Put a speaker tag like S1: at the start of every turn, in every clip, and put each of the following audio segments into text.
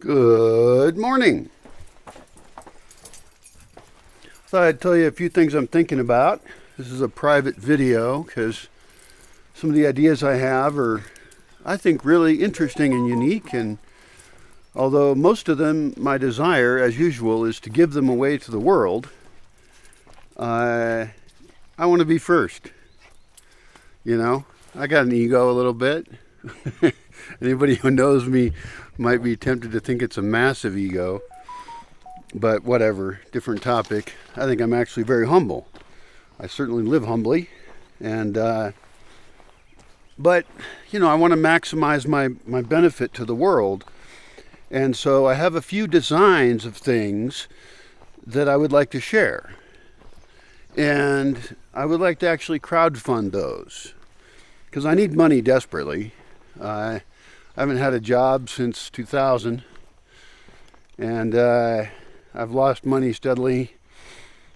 S1: Good morning. Thought I'd tell you a few things I'm thinking about. This is a private video because some of the ideas I have are, I think, really interesting and unique. And although most of them, my desire, as usual, is to give them away to the world, I want to be first. You know, I got an ego a little bit. Anybody who knows me might be tempted to think it's a massive ego, but whatever, different topic. I think I'm actually very humble. I certainly live humbly, and but you know, I want to maximize my benefit to the world, and so I have a few designs of things that I would like to share, and I would like to actually crowdfund those because I need money desperately. I haven't had a job since 2000, and I've lost money steadily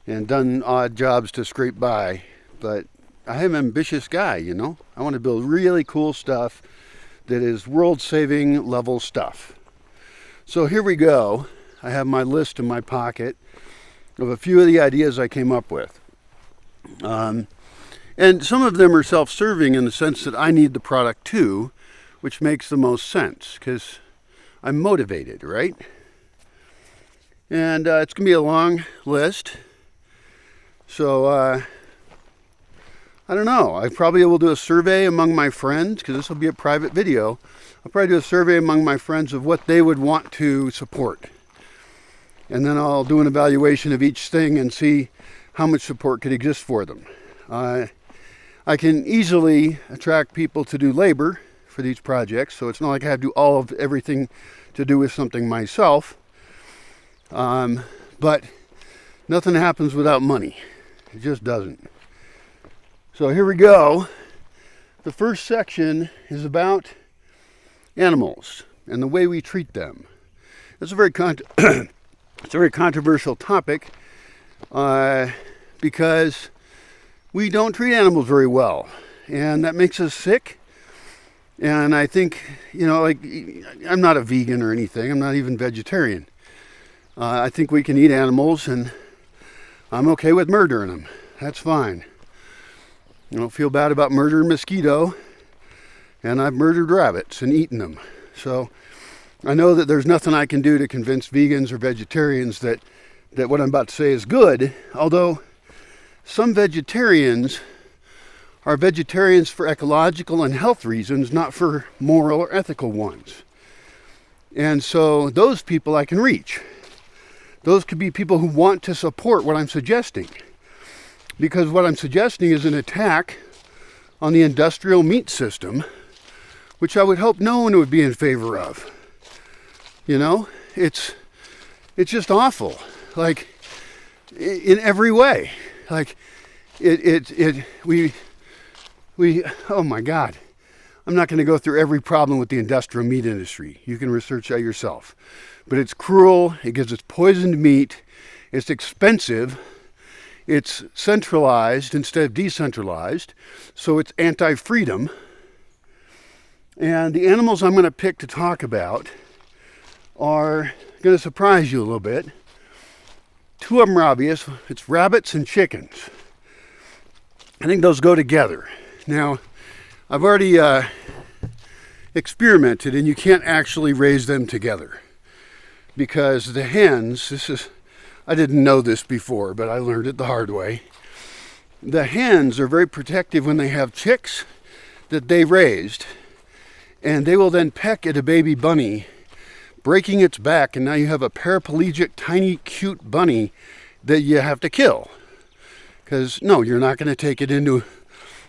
S1: and done odd jobs to scrape by. But I am an ambitious guy, you know. I want to build really cool stuff that is world-saving level stuff. So here we go. I have my list in my pocket of a few of the ideas I came up with. And some of them are self-serving in the sense that I need the product too, which makes the most sense because I'm motivated, right? And it's going to be a long list. So, I don't know. I probably will do a survey among my friends because this will be a private video. I'll probably do a survey among my friends of what they would want to support. And then I'll do an evaluation of each thing and see how much support could exist for them. I can easily attract people to do labor for these projects, so it's not like I have to do all of everything to do with something myself. But nothing happens without money. It just doesn't. So here we go. The first section is about animals and the way we treat them. It's a very it's a very controversial topic because we don't treat animals very well, and that makes us sick. And I think, you know, like, I'm not a vegan or anything. I'm not even vegetarian. I think we can eat animals, and I'm okay with murdering them. That's fine. I don't feel bad about murdering mosquito, and I've murdered rabbits and eaten them. So I know that there's nothing I can do to convince vegans or vegetarians that what I'm about to say is good, although some vegetarians are vegetarians for ecological and health reasons, not for moral or ethical ones. And so those people I can reach. Those could be people who want to support what I'm suggesting. Because what I'm suggesting is an attack on the industrial meat system, which I would hope no one would be in favor of. You know, it's just awful. Like, in every way. Like, we, oh my God, I'm not going to go through every problem with the industrial meat industry. You can research that yourself. But it's cruel, it gives us poisoned meat, it's expensive, it's centralized instead of decentralized, so it's anti-freedom. And the animals I'm going to pick to talk about are going to surprise you a little bit. Two of them are obvious. It's rabbits and chickens. I think those go together. Now, I've already experimented, and you can't actually raise them together because the hens, I didn't know this before, but I learned it the hard way. The hens are very protective when they have chicks that they raised, and they will then peck at a baby bunny, breaking its back, and now you have a paraplegic, tiny, cute bunny that you have to kill. Because, no, you're not going to take it into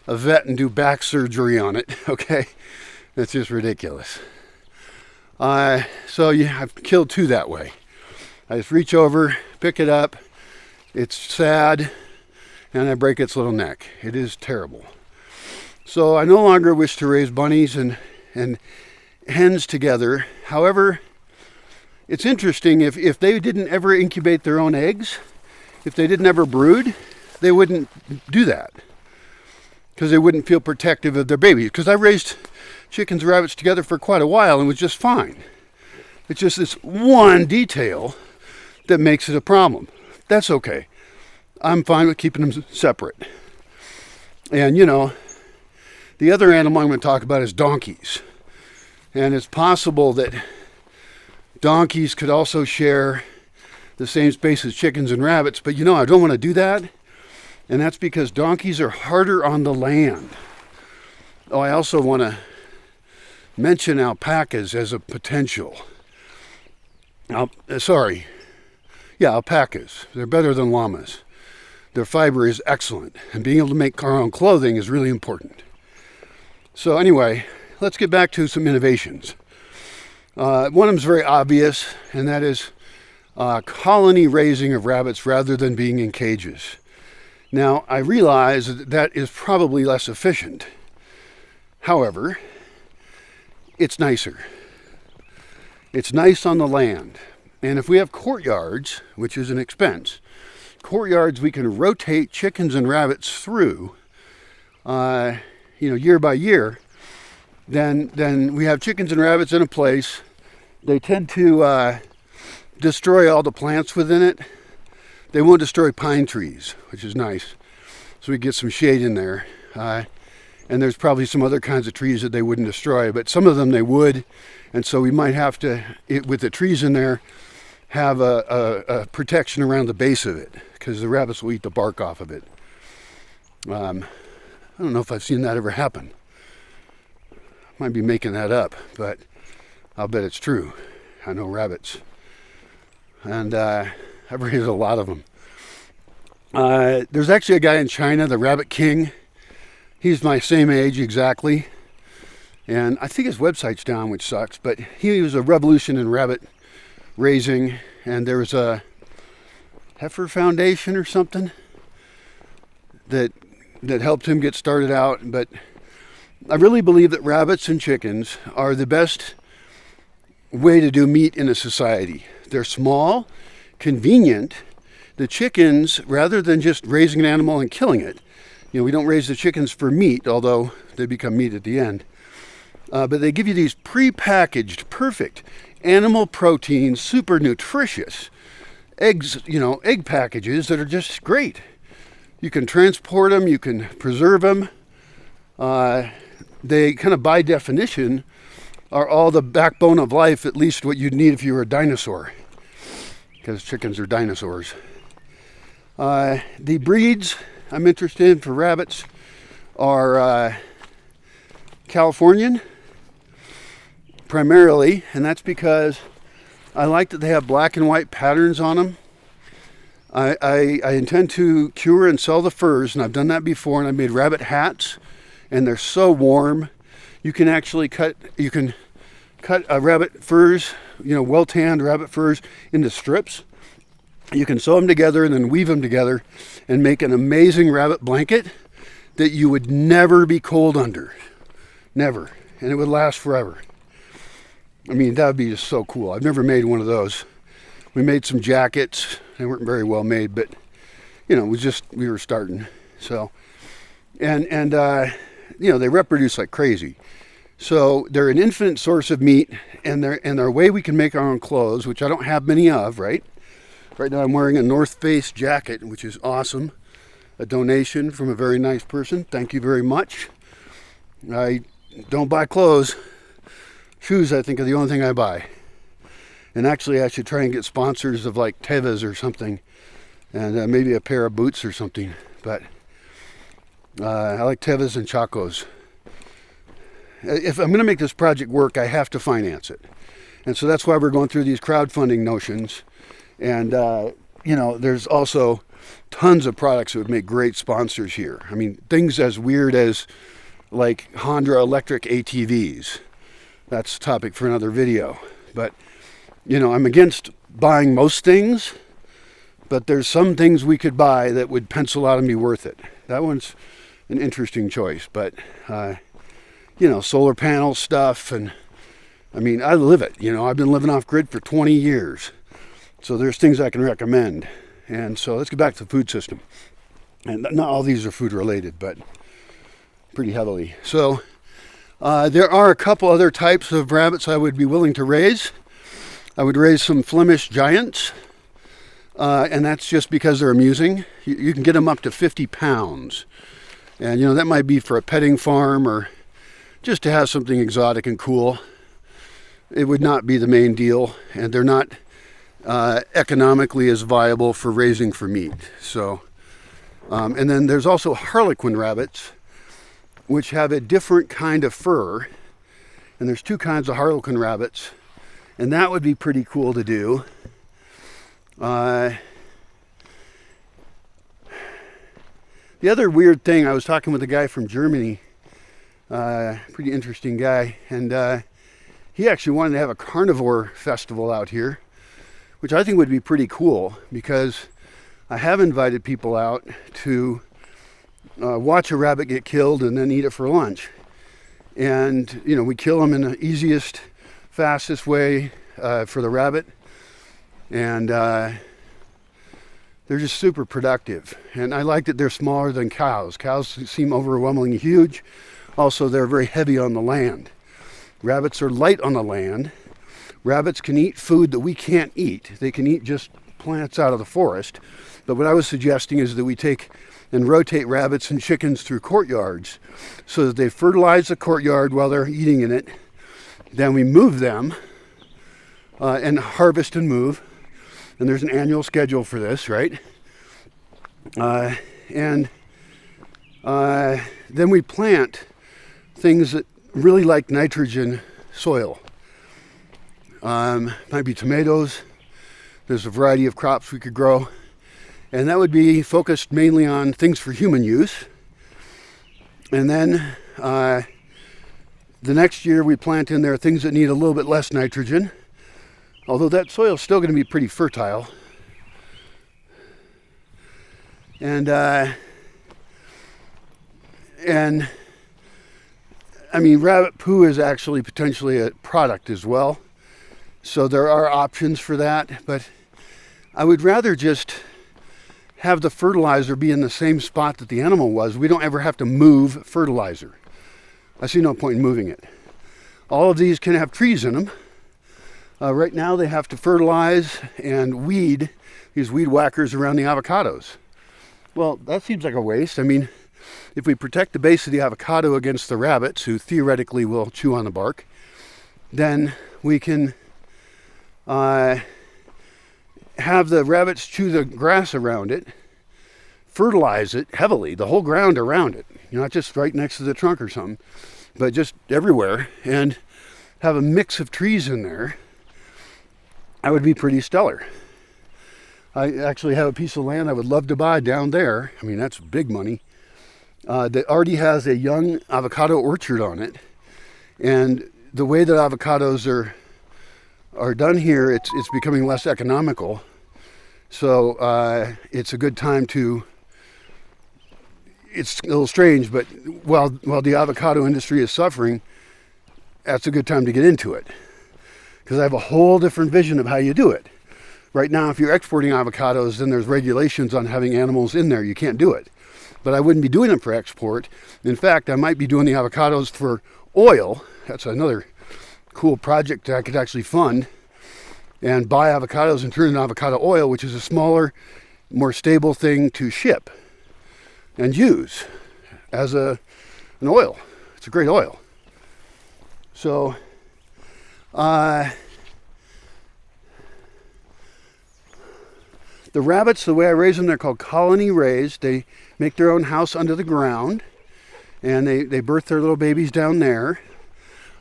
S1: a vet and do back surgery on it, okay? That's just ridiculous. So I've killed two that way. I just reach over, pick it up, it's sad, and I break its little neck. It is terrible. So I no longer wish to raise bunnies and hens together. However, it's interesting, if they didn't ever incubate their own eggs, if they didn't ever brood, they wouldn't do that. Because they wouldn't feel protective of their babies. Because I raised chickens and rabbits together for quite a while and was just fine. It's just this one detail that makes it a problem. That's okay. I'm fine with keeping them separate. And, the other animal I'm going to talk about is donkeys. And it's possible that donkeys could also share the same space as chickens and rabbits, but I don't want to do that. And that's because donkeys are harder on the land. Oh, I also want to mention alpacas as a potential. Alpacas. They're better than llamas. Their fiber is excellent, and being able to make our own clothing is really important. So anyway, let's get back to some innovations. One of them is very obvious, and that is colony raising of rabbits rather than being in cages. Now, I realize that is probably less efficient. However, it's nicer. It's nice on the land. And if we have courtyards, which is an expense, courtyards we can rotate chickens and rabbits through, year by year, then we have chickens and rabbits in a place. They tend to destroy all the plants within it. They won't destroy pine trees, which is nice. So we get some shade in there. And there's probably some other kinds of trees that they wouldn't destroy, but some of them they would. And so we might have to, with the trees in there, have a protection around the base of it, because the rabbits will eat the bark off of it. I don't know if I've seen that ever happen. Might be making that up, but I'll bet it's true. I know rabbits. And I've raised a lot of them. There's actually a guy in China, the Rabbit King. He's my same age exactly. And I think his website's down, which sucks, but he was a revolution in rabbit raising, and there was a heifer foundation or something that helped him get started out. But I really believe that rabbits and chickens are the best way to do meat in a society. They're small, convenient. The chickens, rather than just raising an animal and killing it, we don't raise the chickens for meat, although they become meat at the end. But they give you these pre-packaged, perfect animal protein, super nutritious eggs, egg packages that are just great. You can transport them, you can preserve them. They kind of by definition are all the backbone of life, at least what you'd need if you were a dinosaur, because chickens are dinosaurs. The breeds I'm interested in for rabbits are Californian, primarily, and that's because I like that they have black and white patterns on them. I intend to cure and sell the furs, and I've done that before, and I made rabbit hats, and they're so warm. You can actually cut a rabbit furs, well-tanned rabbit furs into strips. You can sew them together and then weave them together and make an amazing rabbit blanket that you would never be cold under. Never. And it would last forever. I mean, that would be just so cool. I've never made one of those. We made some jackets. They weren't very well made, but, we were starting. So, and they reproduce like crazy. So they're an infinite source of meat, and they're a way we can make our own clothes, which I don't have many of, right? Right now I'm wearing a North Face jacket, which is awesome. A donation from a very nice person. Thank you very much. I don't buy clothes. Shoes, I think, are the only thing I buy. And actually, I should try and get sponsors of like Tevas or something, and maybe a pair of boots or something. But I like Tevas and Chacos. If I'm going to make this project work, I have to finance it. And so that's why we're going through these crowdfunding notions. And, there's also tons of products that would make great sponsors here. I mean, things as weird as like Honda electric ATVs. That's a topic for another video. But, I'm against buying most things, but there's some things we could buy that would pencil out and be worth it. That one's an interesting choice. But, solar panel stuff, and I mean, I live it. I've been living off grid for 20 years. So there's things I can recommend. And so let's get back to the food system. And not all these are food related, but pretty heavily. So there are a couple other types of rabbits I would be willing to raise. I would raise some Flemish giants, and that's just because they're amusing. You can get them up to 50 pounds. And, that might be for a petting farm or just to have something exotic and cool. It would not be the main deal, and they're not economically as viable for raising for meat. So, and then there's also harlequin rabbits, which have a different kind of fur. And there's two kinds of harlequin rabbits, and that would be pretty cool to do. The other weird thing, I was talking with a guy from Germany, pretty interesting guy, and he actually wanted to have a carnivore festival out here, which I think would be pretty cool, because I have invited people out to watch a rabbit get killed and then eat it for lunch. And, we kill them in the easiest, fastest way for the rabbit. And they're just super productive. And I like that they're smaller than cows. Cows seem overwhelmingly huge. Also, they're very heavy on the land. Rabbits are light on the land. Rabbits can eat food that we can't eat. They can eat just plants out of the forest. But what I was suggesting is that we take and rotate rabbits and chickens through courtyards so that they fertilize the courtyard while they're eating in it. Then we move them and harvest and move. And there's an annual schedule for this, right? And then we plant things that really like nitrogen soil. Might be tomatoes. There's a variety of crops we could grow. And that would be focused mainly on things for human use. And then the next year we plant in there things that need a little bit less nitrogen. Although that soil is still going to be pretty fertile. And I mean, rabbit poo is actually potentially a product as well. So there are options for that. But I would rather just have the fertilizer be in the same spot that the animal was. We don't ever have to move fertilizer. I see no point in moving it. All of these can have trees in them. Right now they have to fertilize and weed, these weed whackers around the avocados. Well, that seems like a waste. I mean, if we protect the base of the avocado against the rabbits, who theoretically will chew on the bark, then we can have the rabbits chew the grass around it, fertilize it heavily, the whole ground around it, not just right next to the trunk or something, but just everywhere, and have a mix of trees in there. That would be pretty stellar. I actually have a piece of land I would love to buy down there. I mean, that's big money. That already has a young avocado orchard on it. And the way that avocados are done here, it's becoming less economical. So it's a good time to, it's a little strange, but while the avocado industry is suffering, that's a good time to get into it. Because I have a whole different vision of how you do it. Right now, if you're exporting avocados, then there's regulations on having animals in there. You can't do it. But I wouldn't be doing them for export. In fact, I might be doing the avocados for oil. That's another cool project that I could actually fund. And buy avocados and turn into avocado oil, which is a smaller, more stable thing to ship and use as an oil. It's a great oil. So, the rabbits, the way I raise them, they're called colony raised. They make their own house under the ground, and they birth their little babies down there.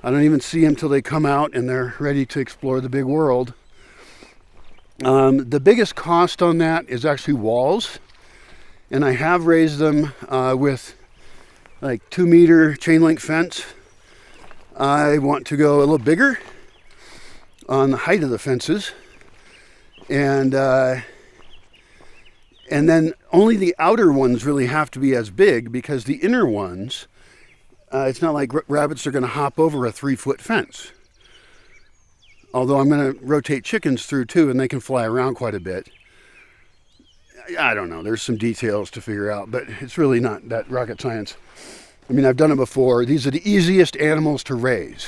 S1: I don't even see them till they come out and they're ready to explore the big world. The biggest cost on that is actually walls, and I have raised them with like 2-meter chain link fence. I want to go a little bigger on the height of the fences, and then only the outer ones really have to be as big, because the inner ones, it's not like rabbits are going to hop over a 3-foot fence. Although I'm going to rotate chickens through too, and they can fly around quite a bit. I don't know, there's some details to figure out, but it's really not that rocket science. I mean, I've done it before. These are the easiest animals to raise.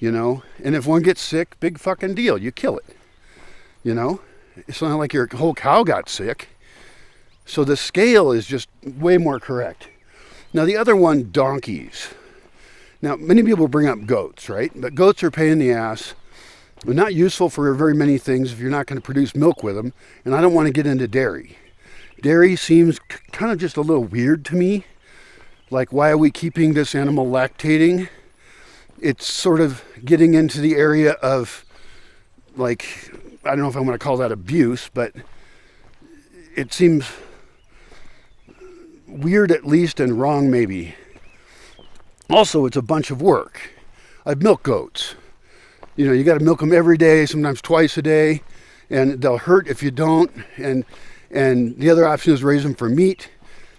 S1: you know. And if one gets sick, big fucking deal. You kill it, you know. It's not like your whole cow got sick. So the scale is just way more correct. Now the other one, donkeys. Now many people bring up goats, right? But goats are a pain in the ass. They're not useful for very many things if you're not going to produce milk with them. And I don't want to get into dairy. Dairy seems kind of just a little weird to me. Like, why are we keeping this animal lactating? It's sort of getting into the area of, like, I don't know if I want to call that abuse, but it seems weird at least and wrong maybe. Also, it's a bunch of work. I've milked goats. You know, you got to milk them every day, sometimes twice a day, and they'll hurt if you don't. And the other option is raise them for meat.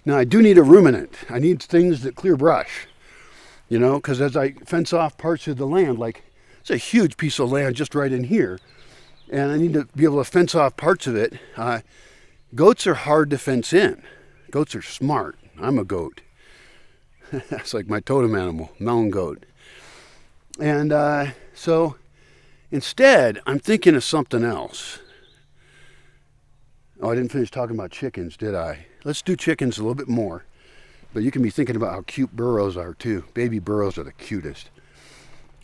S1: Now, I do need a ruminant. I need things that clear brush, you know, because as I fence off parts of the land, like it's a huge piece of land just right in here, and I need to be able to fence off parts of it. Goats are hard to fence in. Goats are smart. I'm a goat. That's like my totem animal, mountain goat. And so instead, I'm thinking of something else. Oh, I didn't finish talking about chickens, did I? Let's do chickens a little bit more. But you can be thinking about how cute burros are too. Baby burros are the cutest.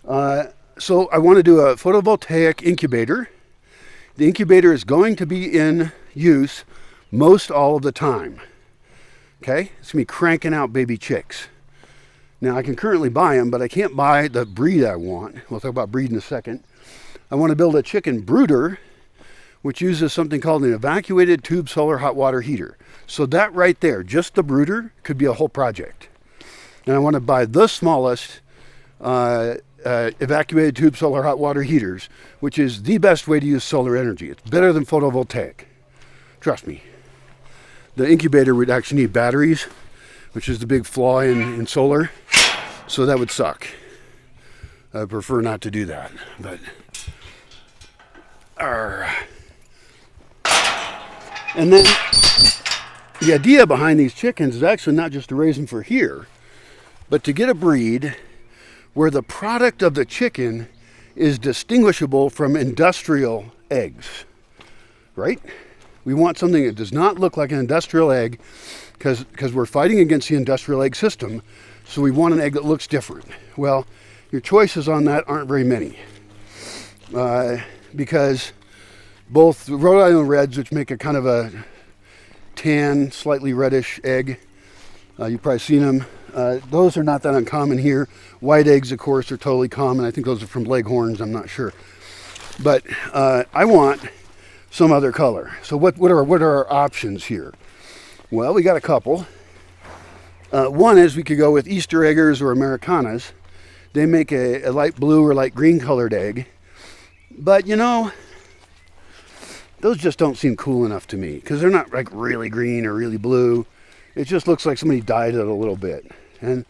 S1: So I want to do a photovoltaic incubator. The incubator is going to be in use most all of the time. Okay? It's going to be cranking out baby chicks. Now, I can currently buy them, but I can't buy the breed I want. We'll talk about breed in a second. I want to build a chicken brooder, which uses something called an evacuated tube solar hot water heater. So that right there, just the brooder, could be a whole project. And I want to buy the smallest evacuated tube solar hot water heaters, which is the best way to use solar energy. It's better than photovoltaic. Trust me. The incubator would actually need batteries, which is the big flaw in solar. So that would suck. I prefer not to do that. But and then the idea behind these chickens is actually not just to raise them for here, but to get a breed where the product of the chicken is distinguishable from industrial eggs, right? We want something that does not look like an industrial egg because we're fighting against the industrial egg system, so we want an egg that looks different. Well, your choices on that aren't very many because both Rhode Island Reds, which make a kind of a tan, slightly reddish egg, you've probably seen them. Those are not that uncommon here. White eggs, of course, are totally common. I think those are from Leghorns, I'm not sure. But I want some other color. So what are our options here? Well, we got a couple. One is we could go with Easter eggers or Americanas. They make a light blue or light green colored egg. But, you know, those just don't seem cool enough to me because they're not like really green or really blue. It just looks like somebody dyed it a little bit. And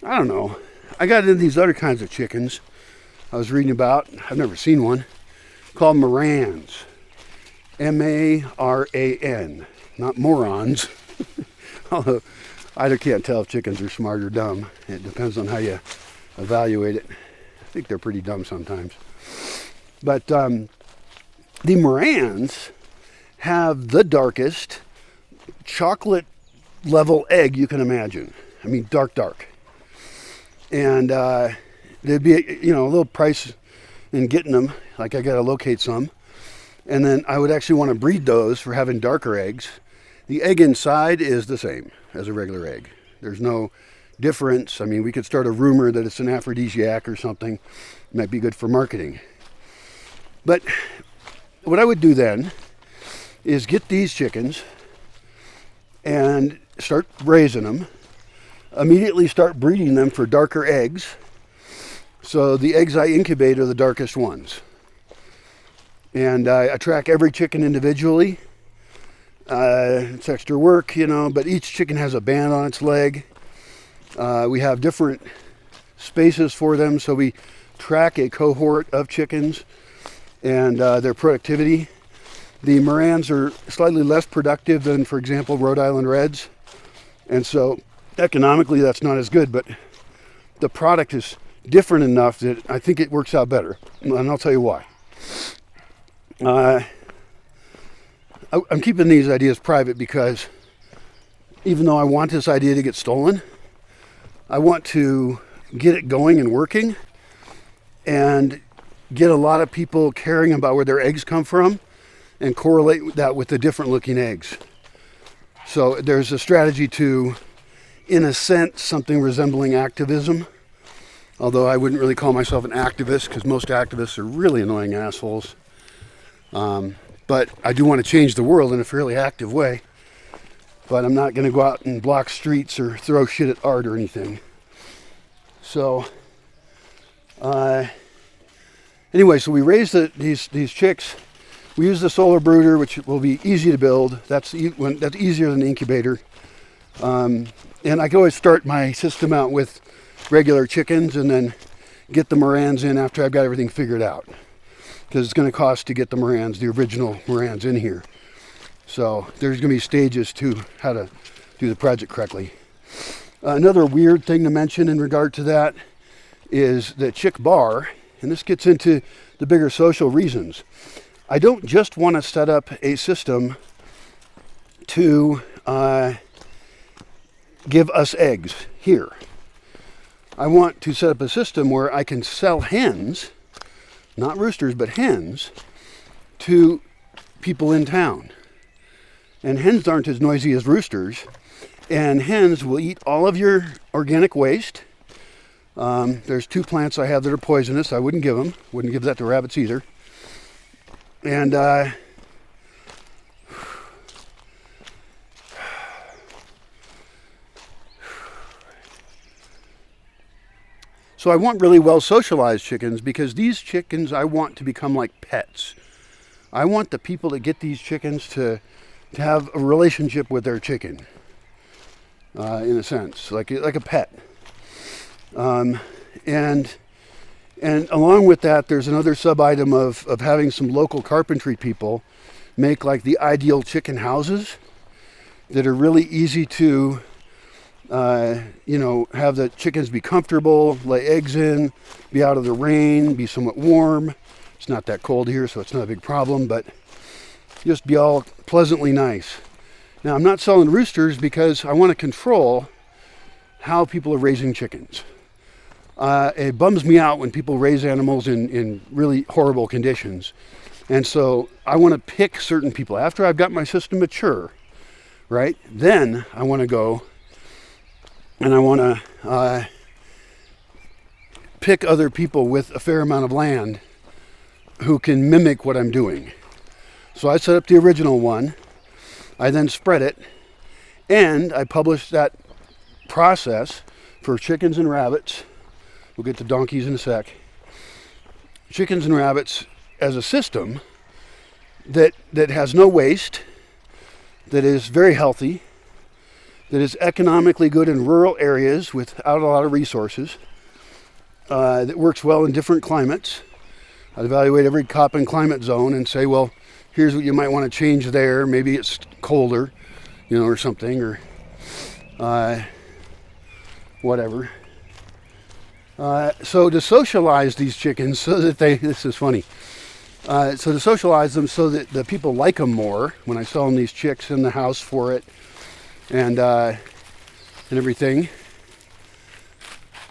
S1: I don't know. I got into these other kinds of chickens I was reading about. I've never seen one. Called Marans. M-A-R-A-N. Not morons. Although I can't tell if chickens are smart or dumb. It depends on how you evaluate it. I think they're pretty dumb sometimes. But the Marans have the darkest chocolate level egg you can imagine. I mean, dark. And there'd be a little price in getting them. Like I got to locate some. And then I would actually want to breed those for having darker eggs. The egg inside is the same as a regular egg. There's no difference. I mean, we could start a rumor that it's an aphrodisiac or something. It might be good for marketing. But what I would do then is get these chickens and start raising them. Immediately start breeding them for darker eggs. So the eggs I incubate are the darkest ones. And I track every chicken individually. It's extra work, but each chicken has a band on its leg. We have different spaces for them, so we track a cohort of chickens and their productivity. The Marans are slightly less productive than, for example, Rhode Island Reds. And so economically that's not as good, but the product is different enough that I think it works out better. And I'll tell you why. I'm keeping these ideas private because even though I want this idea to get stolen, I want to get it going and working and get a lot of people caring about where their eggs come from and correlate that with the different looking eggs. So there's a strategy to, in a sense, something resembling activism. Although I wouldn't really call myself an activist because most activists are really annoying assholes. But I do want to change the world in a fairly active way. But I'm not going to go out and block streets or throw shit at art or anything. So, anyway, so we raised these chicks. We use the solar brooder, which will be easy to build. That's easier than the incubator. And I can always start my system out with regular chickens and then get the Morans in after I've got everything figured out. Because it's going to cost to get the Morans, the original Morans, in here. So there's going to be stages to how to do the project correctly. Another weird thing to mention in regard to that is the chick bar, and this gets into the bigger social reasons. I don't just want to set up a system to give us eggs here. I want to set up a system where I can sell hens, not roosters, but hens, to people in town. And hens aren't as noisy as roosters. And hens will eat all of your organic waste. There's 2 plants I have that are poisonous. I wouldn't give them. Wouldn't give that to rabbits either. And so I want really well socialized chickens because these chickens I want to become like pets. I want the people that get these chickens to have a relationship with their chicken, in a sense, like a pet. And along with that, there's another sub-item of having some local carpentry people make like the ideal chicken houses that are really easy to, have the chickens be comfortable, lay eggs in, be out of the rain, be somewhat warm. It's not that cold here, so it's not a big problem, but just be all pleasantly nice. Now, I'm not selling roosters because I want to control how people are raising chickens. It bums me out when people raise animals in really horrible conditions. And so I want to pick certain people. After I've got my system mature, right, then I want to go and I want to pick other people with a fair amount of land who can mimic what I'm doing. So I set up the original one. I then spread it, and I published that process for chickens and rabbits. We'll get to donkeys in a sec. Chickens and rabbits as a system that has no waste, that is very healthy, that is economically good in rural areas without a lot of resources, that works well in different climates. I'd evaluate every crop and climate zone and say, well, here's what you might want to change there. Maybe it's colder, or something, or whatever. So to socialize these chickens so that this is funny. So to socialize them so that the people like them more when I sell them these chicks in the house for it and everything.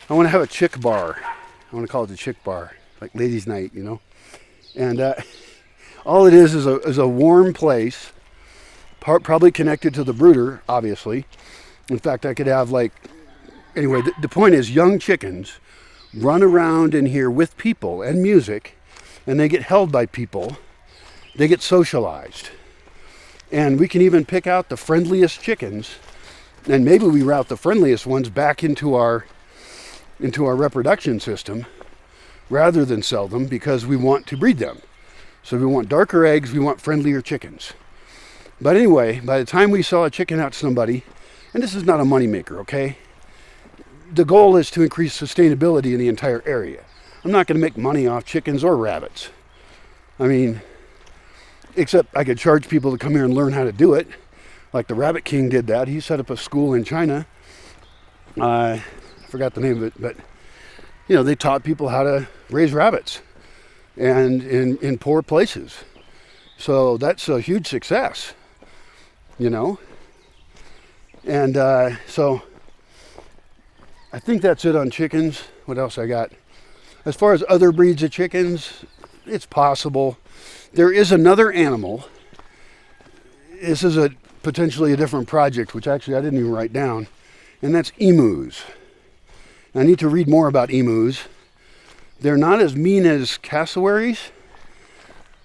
S1: I want to have a chick bar. I want to call it the chick bar, like ladies' night, And all it is a warm place, probably connected to the brooder, obviously. In fact, I could have anyway, the point is young chickens run around in here with people and music, and they get held by people. They get socialized. And we can even pick out the friendliest chickens, and maybe we route the friendliest ones back into our reproduction system rather than sell them because we want to breed them. So we want darker eggs, we want friendlier chickens. But anyway, by the time we sell a chicken out to somebody, and this is not a moneymaker, okay? The goal is to increase sustainability in the entire area. I'm not going to make money off chickens or rabbits. I mean, except I could charge people to come here and learn how to do it. Like the Rabbit King did that. He set up a school in China. I forgot the name of it, but they taught people how to raise rabbits and in poor places. So that's a huge success, And so I think that's it on chickens. What else I got? As far as other breeds of chickens, it's possible. There is another animal. This is potentially a different project, which actually I didn't even write down, and that's emus. I need to read more about emus. They're not as mean as cassowaries,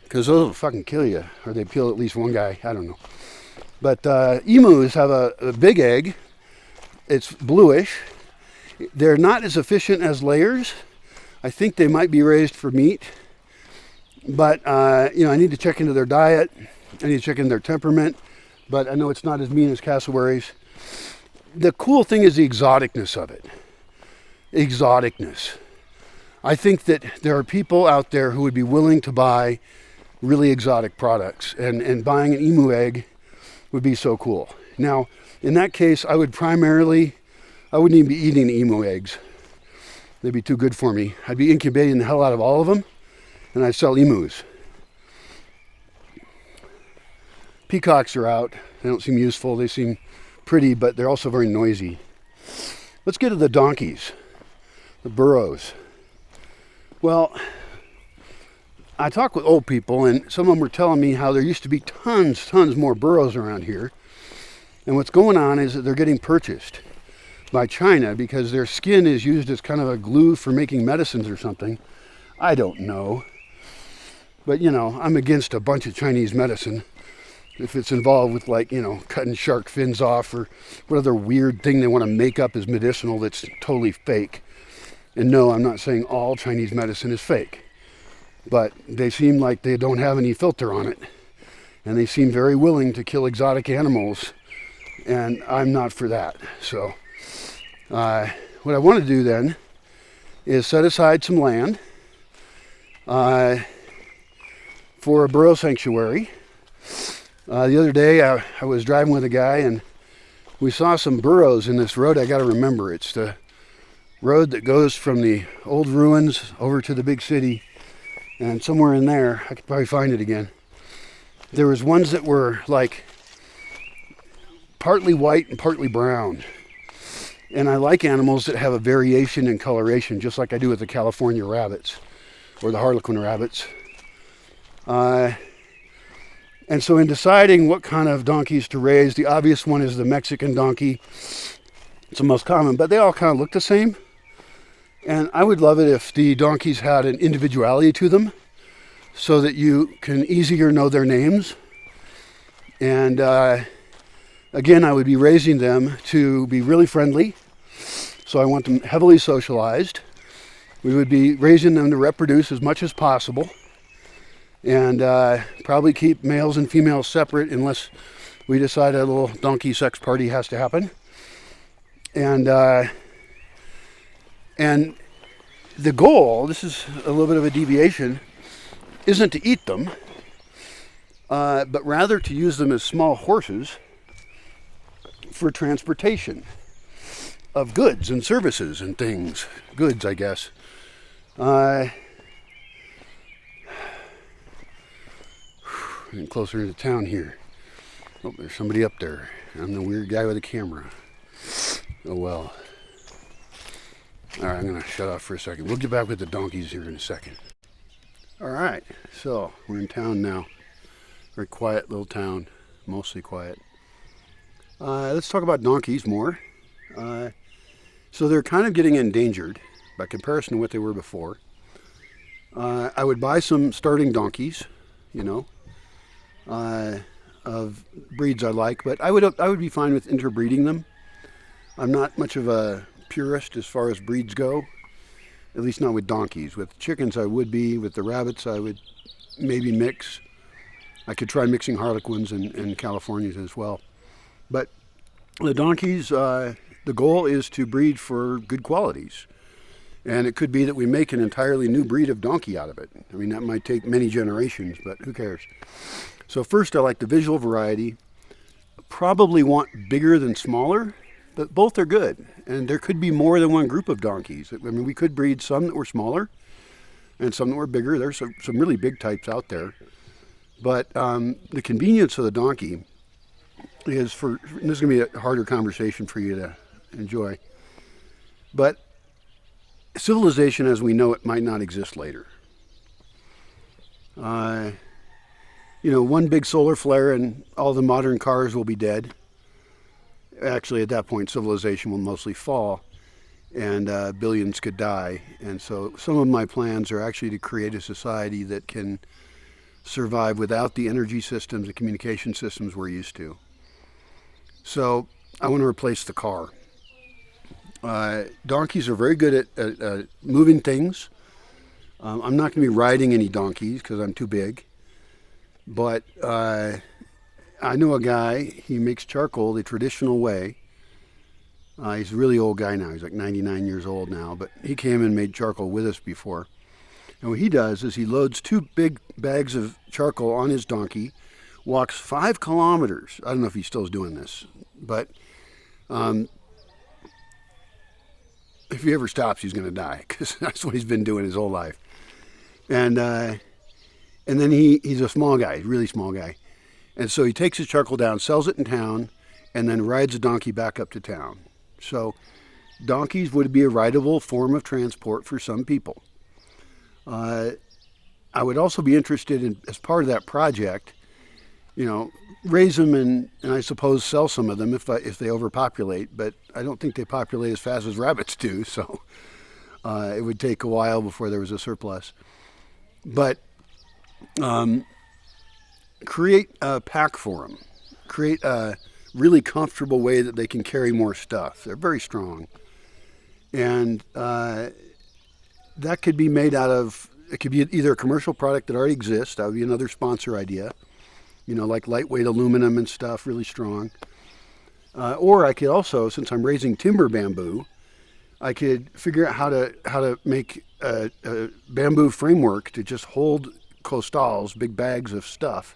S1: because those will fucking kill you, or they kill at least one guy. I don't know. But emus have a big egg. It's bluish. They're not as efficient as layers. I think they might be raised for meat. But, I need to check into their diet. I need to check into their temperament. But I know it's not as mean as cassowaries. The cool thing is the exoticness of it. Exoticness. I think that there are people out there who would be willing to buy really exotic products. And buying an emu egg would be so cool. Now, in that case, I wouldn't even be eating the emu eggs. They'd be too good for me. I'd be incubating the hell out of all of them, and I'd sell emus. Peacocks are out. They don't seem useful. They seem pretty, but they're also very noisy. Let's get to the donkeys, the burros. Well, I talk with old people, and some of them were telling me how there used to be tons more burros around here. And what's going on is that they're getting purchased by China because their skin is used as kind of a glue for making medicines or something. I don't know. But, I'm against a bunch of Chinese medicine if it's involved with, cutting shark fins off or what other weird thing they want to make up as medicinal that's totally fake. And no, I'm not saying all Chinese medicine is fake. But they seem like they don't have any filter on it. And they seem very willing to kill exotic animals. And I'm not for that. So what I want to do then is set aside some land for a burro sanctuary. The other day I was driving with a guy and we saw some burros in this road. I got to remember, it's the road that goes from the old ruins over to the big city, and somewhere in there, I could probably find it again, there was ones that were like partly white and partly brown. And I like animals that have a variation in coloration, just like I do with the California rabbits or the Harlequin rabbits. And so in deciding what kind of donkeys to raise, the obvious one is the Mexican donkey. It's the most common, but they all kind of look the same. And I would love it if the donkeys had an individuality to them so that you can easier know their names. And again, I would be raising them to be really friendly. So I want them heavily socialized. We would be raising them to reproduce as much as possible. And probably keep males and females separate unless we decide a little donkey sex party has to happen. And the goal, this is a little bit of a deviation, isn't to eat them, but rather to use them as small horses for transportation of goods and services and things. Goods, I guess. Getting closer to town here. Oh, there's somebody up there. I'm the weird guy with a camera. Oh well. Alright, I'm going to shut off for a second. We'll get back with the donkeys here in a second. Alright, so we're in town now. Very quiet little town. Mostly quiet. Let's talk about donkeys more. So they're kind of getting endangered by comparison to what they were before. I would buy some starting donkeys, of breeds I like, but I would be fine with interbreeding them. I'm not much of a purist as far as breeds go, at least not with donkeys. With chickens I would be, with the rabbits I would maybe mix. I could try mixing Harlequins and Californias as well. But the donkeys, the goal is to breed for good qualities. And it could be that we make an entirely new breed of donkey out of it. I mean, that might take many generations, but who cares? So first, I like the visual variety. Probably want bigger than smaller But both are good, and there could be more than one group of donkeys. I mean, we could breed some that were smaller and some that were bigger. There's some really big types out there. But the convenience of the donkey is and this is going to be a harder conversation for you to enjoy, but civilization as we know it might not exist later. One big solar flare and all the modern cars will be dead. Actually, at that point, civilization will mostly fall, and billions could die. And so some of my plans are actually to create a society that can survive without the energy systems and communication systems we're used to. So I want to replace the car. Donkeys are very good at moving things. I'm not going to be riding any donkeys because I'm too big. But I know a guy, he makes charcoal the traditional way. He's a really old guy now. He's like 99 years old now. But he came and made charcoal with us before. And what he does is he loads 2 big bags of charcoal on his donkey, walks 5 kilometers. I don't know if he still is doing this. But if he ever stops, he's going to die because that's what he's been doing his whole life. And then he's a small guy, really small guy. And so he takes his charcoal down, sells it in town, and then rides a donkey back up to town. So donkeys would be a rideable form of transport for some people. I would also be interested in, as part of that project, raise them and I suppose sell some of them if they overpopulate. But I don't think they populate as fast as rabbits do, so it would take a while before there was a surplus. But create a pack for them. Create a really comfortable way that they can carry more stuff. They're very strong. And that could be made out of, it could be either a commercial product that already exists. That would be another sponsor idea. Like lightweight aluminum and stuff, really strong. Or I could also, since I'm raising timber bamboo, I could figure out how to make a bamboo framework to just hold costals, big bags of stuff,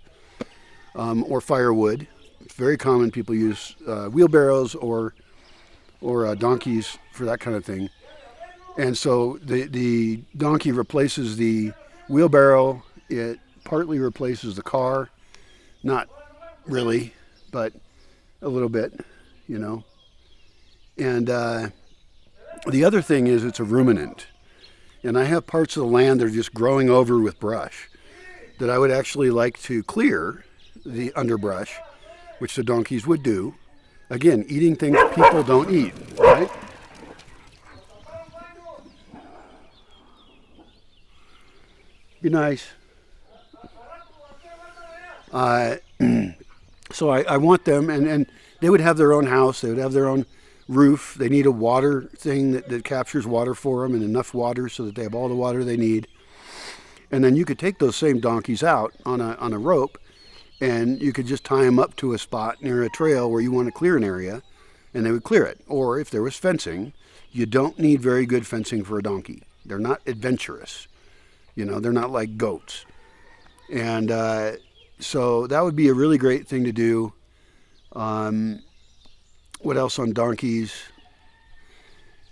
S1: or firewood. It's very common. People use wheelbarrows or donkeys for that kind of thing. And so the donkey replaces the wheelbarrow. It partly replaces the car. Not really, but a little bit, And the other thing is it's a ruminant. And I have parts of the land that are just growing over with brush that I would actually like to clear the underbrush, which the donkeys would do. Again, eating things people don't eat, right? Be nice. So I want them, and they would have their own house. They would have their own roof. They need a water thing that captures water for them and enough water so that they have all the water they need. And then you could take those same donkeys out on a rope, and you could just tie them up to a spot near a trail where you want to clear an area, and they would clear it. Or if there was fencing, you don't need very good fencing for a donkey. They're not adventurous. They're not like goats. And so that would be a really great thing to do. What else on donkeys?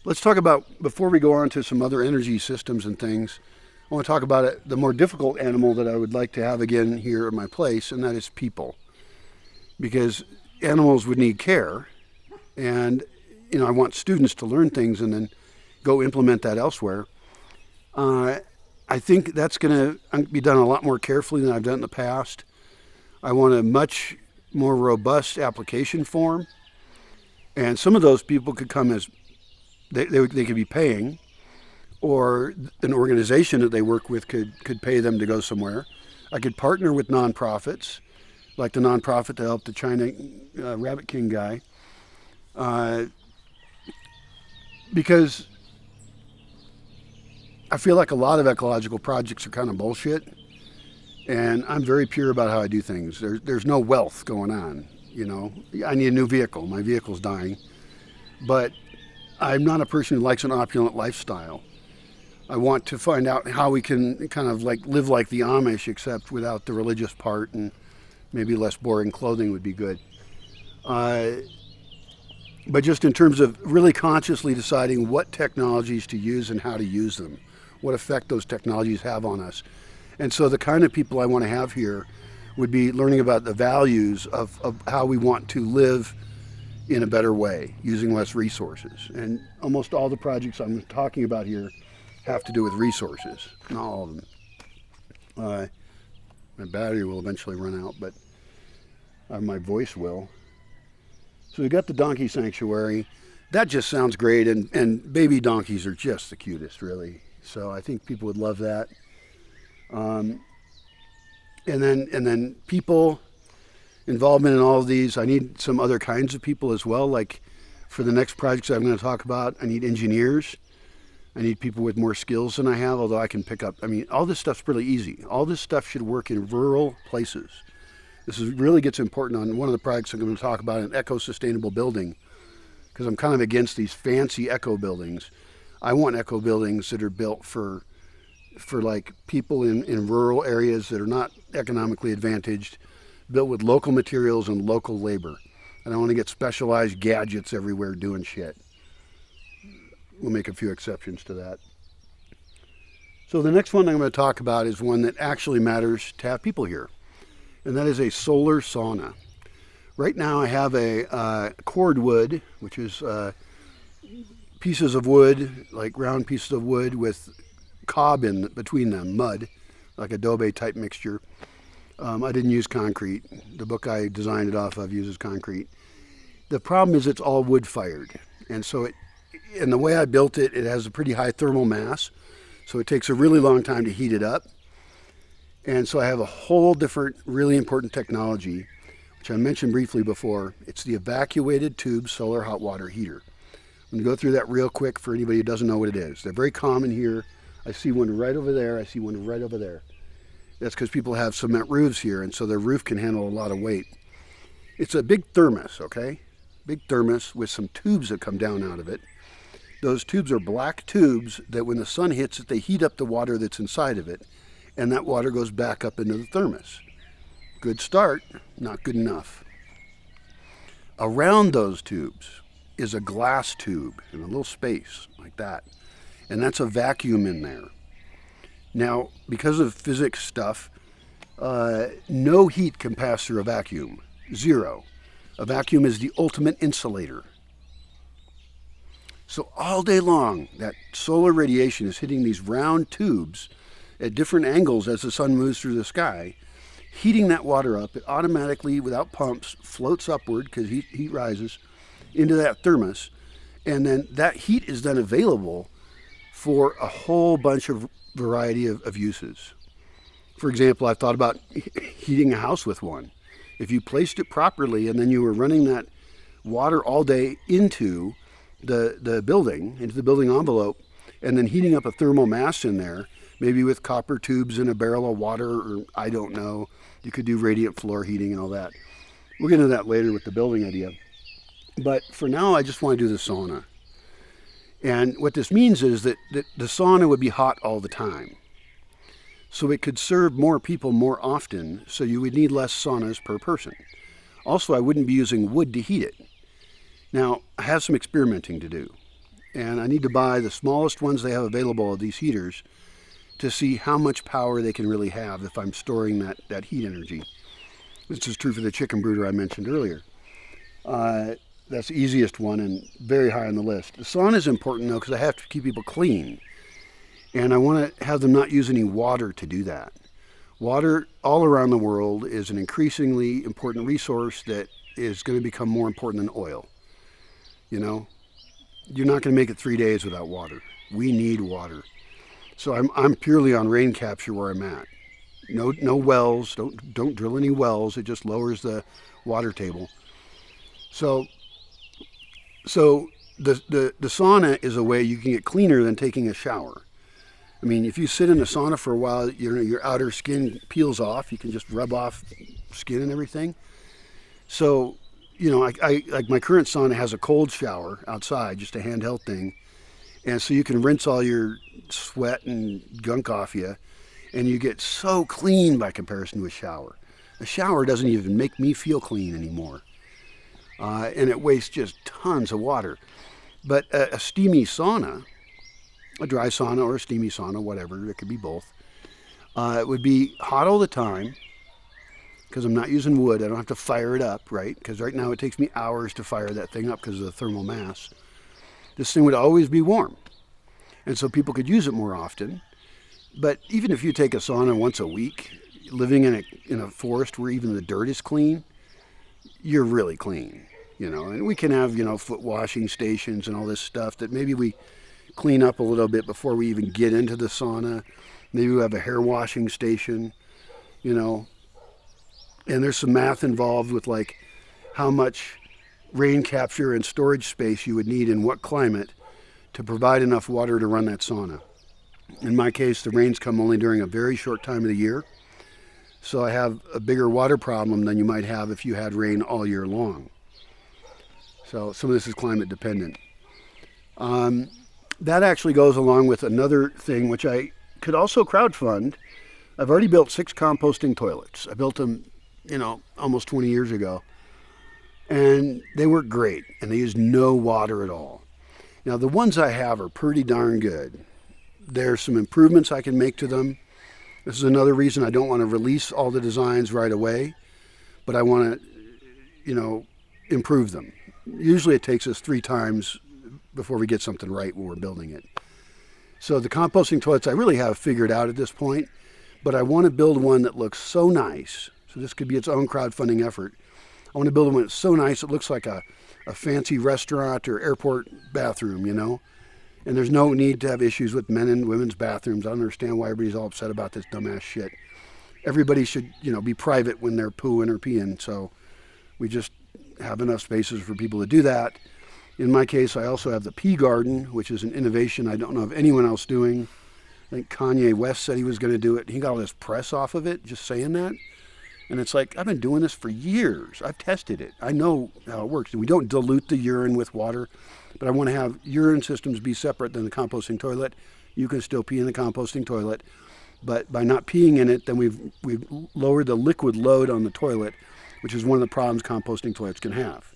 S1: Let's talk about, before we go on to some other energy systems and things, I want to talk about the more difficult animal that I would like to have again here at my place, and that is people. Because animals would need care, and I want students to learn things and then go implement that elsewhere. I think that's going to be done a lot more carefully than I've done in the past. I want a much more robust application form. And some of those people could come as, they could be paying, or an organization that they work with could pay them to go somewhere. I could partner with nonprofits, like the nonprofit to help the China Rabbit King guy. Because I feel like a lot of ecological projects are kind of bullshit, and I'm very pure about how I do things. There's no wealth going on, I need a new vehicle. My vehicle's dying. But I'm not a person who likes an opulent lifestyle. I want to find out how we can kind of live like the Amish, except without the religious part, and maybe less boring clothing would be good. but just in terms of really consciously deciding what technologies to use and how to use them, what effect those technologies have on us. And so the kind of people I want to have here would be learning about the values of how we want to live in a better way, using less resources. And almost all the projects I'm talking about here have to do with resources, not all of them. My battery will eventually run out, but my voice will. So we got the donkey sanctuary. That just sounds great, and baby donkeys are just the cutest, really. So I think people would love that. And then people, involvement in all of these. I need some other kinds of people as well. Like for the next projects I'm going to talk about, I need engineers. I need people with more skills than I have, although I can pick up. I mean, all this stuff's pretty easy. All this stuff should work in rural places. Really gets important on one of the projects I'm going to talk about, an eco-sustainable building, because I'm kind of against these fancy eco buildings. I want eco buildings that are built for like people in rural areas that are not economically advantaged, built with local materials and local labor. And I want to get specialized gadgets everywhere doing shit. We'll make a few exceptions to that. So the next one I'm going to talk about is one that actually matters to have people here, and that is a solar sauna. Right now I have a cordwood, which is pieces of wood, like round pieces of wood with cob in between them, mud, like adobe type mixture. I didn't use concrete. The book I designed it off of uses concrete. The problem is it's all wood fired, and so and the way I built it, it has a pretty high thermal mass, so it takes a really long time to heat it up. And so I have a whole different, really important technology, which I mentioned briefly before. It's the evacuated tube solar hot water heater. I'm going to go through that real quick for anybody who doesn't know what it is. They're very common here. I see one right over there. I see one right over there. That's because people have cement roofs here, and so their roof can handle a lot of weight. It's a big thermos, okay? Big thermos with some tubes that come down out of it. Those tubes are black tubes that when the sun hits it, they heat up the water that's inside of it, and that water goes back up into the thermos. Good start, not good enough. Around those tubes is a glass tube in a little space like that, and that's a vacuum in there. Now, because of physics stuff, no heat can pass through a vacuum. Zero. A vacuum is the ultimate insulator. So all day long, that solar radiation is hitting these round tubes at different angles as the sun moves through the sky, heating that water up. It automatically, without pumps, floats upward because heat rises into that thermos. And then that heat is then available for a whole bunch of variety of uses. For example, I've thought about heating a house with one. If you placed it properly and then you were running that water all day into the building, into the building envelope, and then heating up a thermal mass in there, maybe with copper tubes in a barrel of water, or I don't know. You could do radiant floor heating and all that. We'll get into that later with the building idea. But for now, I just want to do the sauna. And what this means is that the sauna would be hot all the time. So it could serve more people more often, so you would need less saunas per person. Also, I wouldn't be using wood to heat it. Now, I have some experimenting to do, and I need to buy the smallest ones they have available of these heaters to see how much power they can really have if I'm storing that heat energy. This is true for the chicken brooder I mentioned earlier. That's the easiest one and very high on the list. The sauna is important, though, because I have to keep people clean, and I want to have them not use any water to do that. Water all around the world is an increasingly important resource that is going to become more important than oil. You know, you're not going to make it 3 days without water. We need water. So I'm purely on rain capture where I'm at. No wells. Don't drill any wells. It just lowers the water table. So the sauna is a way you can get cleaner than taking a shower. I mean, if you sit in a sauna for a while, your outer skin peels off. You can just rub off skin and everything. So, you know, I like my current sauna has a cold shower outside, just a handheld thing. And so you can rinse all your sweat and gunk off you, and you get so clean by comparison to a shower. A shower doesn't even make me feel clean anymore. and it wastes just tons of water. But a steamy sauna, a dry sauna or a steamy sauna, whatever, it could be both, it would be hot all the time because I'm not using wood. I don't have to fire it up, right? Because right now it takes me hours to fire that thing up because of the thermal mass. This thing would always be warm. And so people could use it more often. But even if you take a sauna once a week, living in a forest where even the dirt is clean, you're really clean, And we can have, foot washing stations and all this stuff that maybe we clean up a little bit before we even get into the sauna. Maybe we have a hair washing station, And there's some math involved with like how much rain capture and storage space you would need in what climate to provide enough water to run that sauna. In my case, the rains come only during a very short time of the year. So I have a bigger water problem than you might have if you had rain all year long. So some of this is climate dependent. That actually goes along with another thing, which I could also crowdfund. I've already built 6 composting toilets. I built them, almost 20 years ago. And they work great, and they use no water at all. Now, the ones I have are pretty darn good. There's some improvements I can make to them. This is another reason I don't want to release all the designs right away, but I want to, improve them. Usually it takes us 3 times before we get something right when we're building it. So the composting toilets I really have figured out at this point, but I want to build one that looks so nice. So this could be its own crowdfunding effort. I want to build one that's so nice it looks like a fancy restaurant or airport bathroom, And there's no need to have issues with men and women's bathrooms. I don't understand why everybody's all upset about this dumbass shit. Everybody should, be private when they're pooing or peeing. So we just have enough spaces for people to do that. In my case, I also have the pea garden, which is an innovation I don't know of anyone else doing. I think Kanye West said he was going to do it. He got all this press off of it, just saying that. And it's like, I've been doing this for years. I've tested it. I know how it works. And we don't dilute the urine with water, but I want to have urine systems be separate than the composting toilet. You can still pee in the composting toilet, but by not peeing in it, then we've lowered the liquid load on the toilet, which is one of the problems composting toilets can have.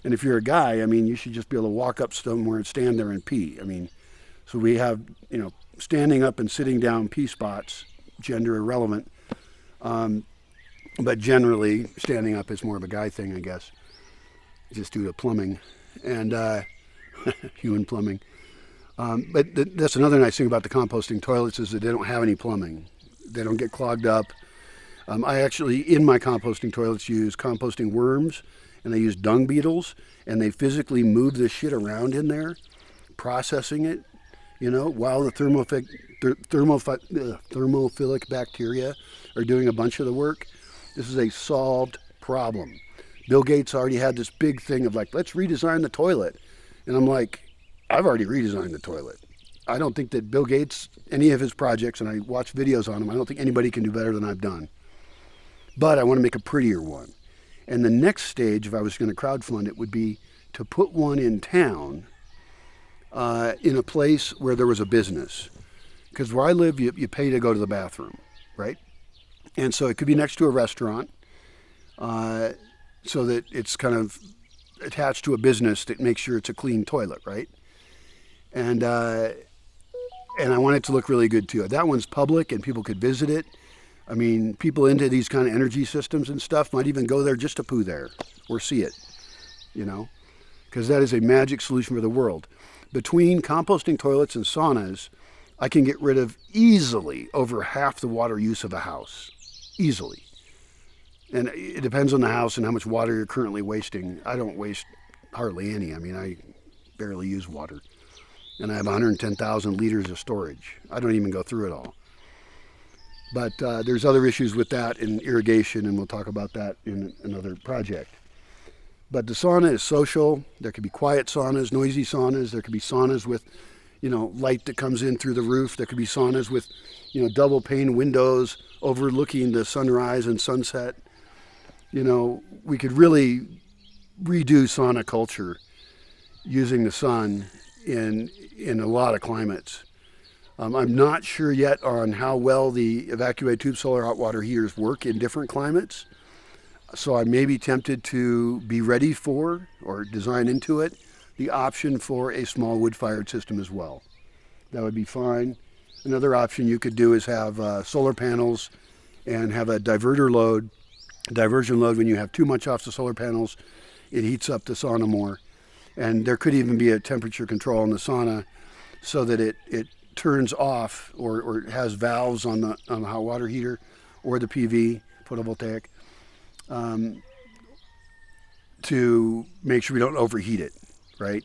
S1: And if you're a guy, you should just be able to walk up somewhere and stand there and pee. So we have, standing up and sitting down pee spots, gender irrelevant. But generally, standing up is more of a guy thing, I guess, just due to plumbing and human plumbing. But that's another nice thing about the composting toilets is that they don't have any plumbing. They don't get clogged up. I actually, in my composting toilets, use composting worms, and I use dung beetles, and they physically move this shit around in there, processing it, while the thermophilic bacteria are doing a bunch of the work. This is a solved problem. Bill Gates already had this big thing of like, let's redesign the toilet. And I'm like, I've already redesigned the toilet. I don't think that Bill Gates, any of his projects, and I watch videos on them, I don't think anybody can do better than I've done. But I want to make a prettier one. And the next stage, if I was going to crowdfund it, would be to put one in town in a place where there was a business. Because where I live, you pay to go to the bathroom, right? And so it could be next to a restaurant so that it's kind of attached to a business that makes sure it's a clean toilet, right? And I want it to look really good too. That one's public and people could visit it. People into these kind of energy systems and stuff might even go there just to poo there or see it, because that is a magic solution for the world. Between composting toilets and saunas, I can get rid of easily over half the water use of a house. Easily. And it depends on the house and how much water you're currently wasting. I don't waste hardly any. I barely use water. And I have 110,000 liters of storage. I don't even go through it all. But there's other issues with that in irrigation, and we'll talk about that in another project. But the sauna is social. There could be quiet saunas, noisy saunas. There could be saunas with, light that comes in through the roof. There could be saunas with, double pane windows overlooking the sunrise and sunset. We could really redo sauna culture using the sun in a lot of climates. I'm not sure yet on how well the evacuated tube solar hot water heaters work in different climates. So I may be tempted to be ready for or design into it the option for a small wood-fired system as well. That would be fine. Another option you could do is have solar panels and have a diversion load. When you have too much off the solar panels, it heats up the sauna more. And there could even be a temperature control in the sauna so that it turns off or has valves on the hot water heater or the PV, photovoltaic, to make sure we don't overheat it, right?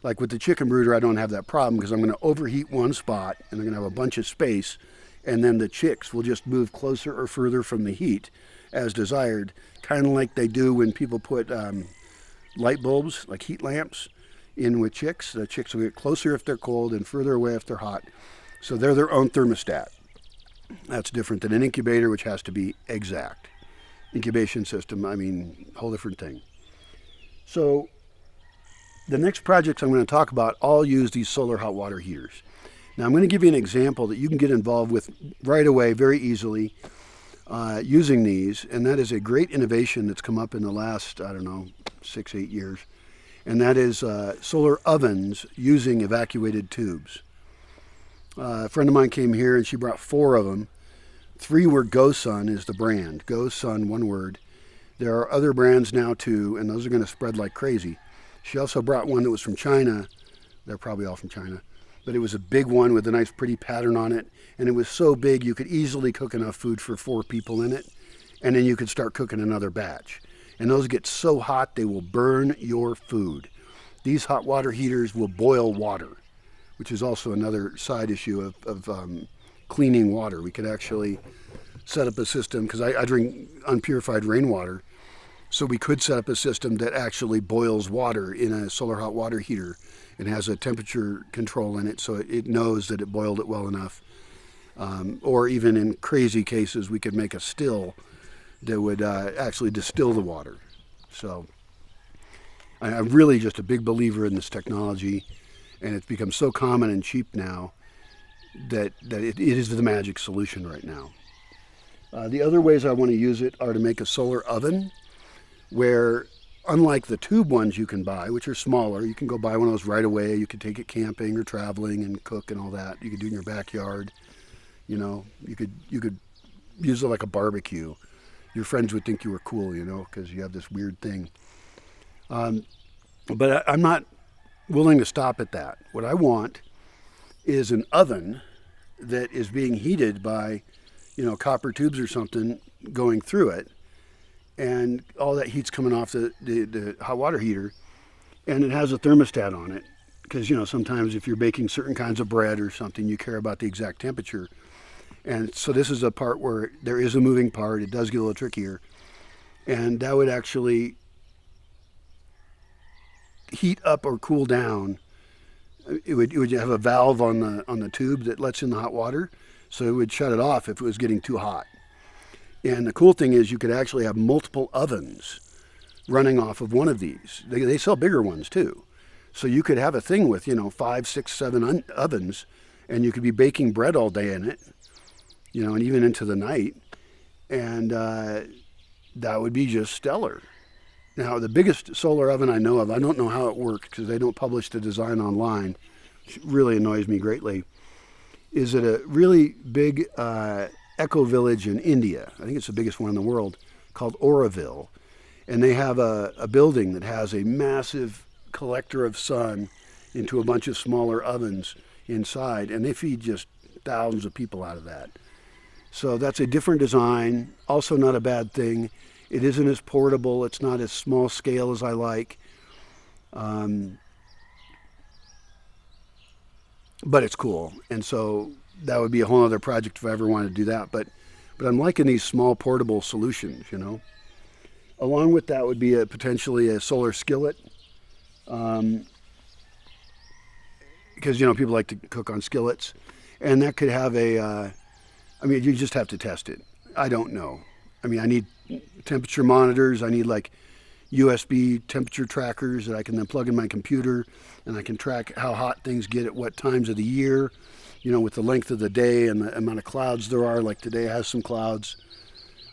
S1: Like with the chicken brooder, I don't have that problem because I'm going to overheat one spot and I'm going to have a bunch of space, and then the chicks will just move closer or further from the heat as desired, kind of like they do when people put light bulbs, like heat lamps, in with chicks. The chicks will get closer if they're cold and further away if they're hot. So they're their own thermostat. That's different than an incubator, which has to be exact. Incubation system, whole different thing. So the next projects I'm going to talk about all use these solar hot water heaters. Now I'm going to give you an example that you can get involved with right away very easily using these, and that is a great innovation that's come up in the last, 6-8 years, and that is solar ovens using evacuated tubes. A friend of mine came here and she brought 4 of them. 3 were GoSun is the brand. GoSun, one word. There are other brands now too, and those are going to spread like crazy. She also brought one that was from China. They're probably all from China. But it was a big one with a nice pretty pattern on it. And it was so big you could easily cook enough food for 4 people in it. And then you could start cooking another batch. And those get so hot they will burn your food. These hot water heaters will boil water, which is also another side issue of cleaning water. We could actually set up a system, because I drink unpurified rainwater, so we could set up a system that actually boils water in a solar hot water heater and has a temperature control in it so it knows that it boiled it well enough. Or even in crazy cases, we could make a still that would actually distill the water. So I'm really just a big believer in this technology, and it's become so common and cheap now that it is the magic solution right now. The other ways I want to use it are to make a solar oven, where unlike the tube ones you can buy, which are smaller, you can go buy one of those right away. You can take it camping or traveling and cook and all that. You could do it in your backyard. You could use it like a barbecue. Your friends would think you were cool, because you have this weird thing. But I'm not willing to stop at that. What I want is an oven that is being heated by, copper tubes or something going through it, and all that heat's coming off the hot water heater, and it has a thermostat on it, because sometimes if you're baking certain kinds of bread or something, you care about the exact temperature. And so this is a part where there is a moving part. It does get a little trickier, and that would actually heat up or cool down. It would have a valve on the tube that lets in the hot water, so it would shut it off if it was getting too hot. And the cool thing is you could actually have multiple ovens running off of one of these. They sell bigger ones too. So you could have a thing with, 5, 6, 7 ovens, and you could be baking bread all day in it, and even into the night. And that would be just stellar. Now, the biggest solar oven I know of, I don't know how it works because they don't publish the design online, which really annoys me greatly, is at a really big eco village in India. I think it's the biggest one in the world, called Oroville. And they have a building that has a massive collector of sun into a bunch of smaller ovens inside, and they feed just thousands of people out of that. So that's a different design, also not a bad thing. It isn't as portable, it's not as small scale as I like. But it's cool, and so that would be a whole other project if I ever wanted to do that. But I'm liking these small portable solutions, Along with that would be potentially a solar skillet, because people like to cook on skillets, and that could have you just have to test it. I don't know. I need temperature monitors. I need like USB temperature trackers that I can then plug in my computer, and I can track how hot things get at what times of the year, with the length of the day and the amount of clouds there are. Like today has some clouds.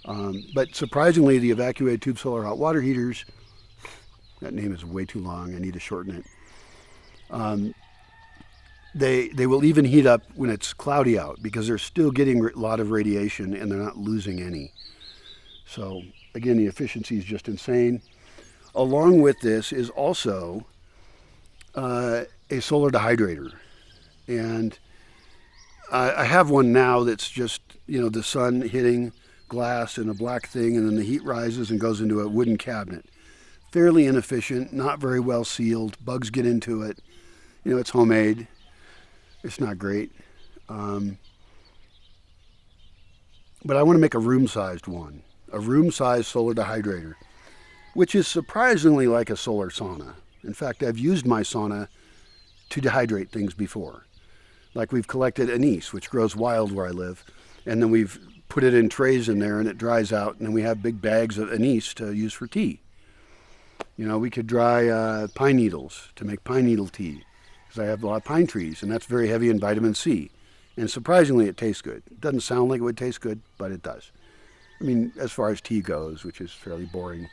S1: But surprisingly, the evacuated tube solar hot water heaters, that name is way too long, I need to shorten it. They will even heat up when it's cloudy out because they're still getting a lot of radiation and they're not losing any. So again, the efficiency is just insane. Along with this is also a solar dehydrator. And I have one now that's just, the sun hitting glass and a black thing, and then the heat rises and goes into a wooden cabinet. Fairly inefficient, not very well sealed. Bugs get into it. It's homemade. It's not great. But I want to make a room-sized one. A room-sized solar dehydrator, which is surprisingly like a solar sauna. In fact, I've used my sauna to dehydrate things before. Like we've collected anise, which grows wild where I live, and then we've put it in trays in there and it dries out, and then we have big bags of anise to use for tea. We could dry pine needles to make pine needle tea, because I have a lot of pine trees, and that's very heavy in vitamin C. And surprisingly, it tastes good. It doesn't sound like it would taste good, but it does. I mean, as far as tea goes, which is fairly boring.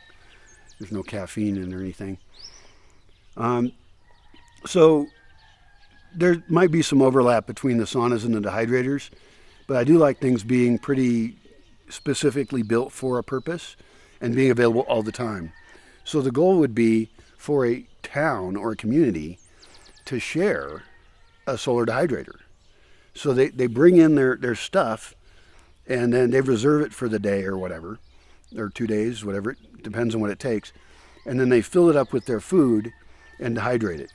S1: There's no caffeine in it or anything. So there might be some overlap between the saunas and the dehydrators, but I do like things being pretty specifically built for a purpose and being available all the time. So the goal would be for a town or a community to share a solar dehydrator. So they bring in their stuff, and then they reserve it for the day or whatever, or 2 days, whatever, it depends on what it takes. And then they fill it up with their food and dehydrate it.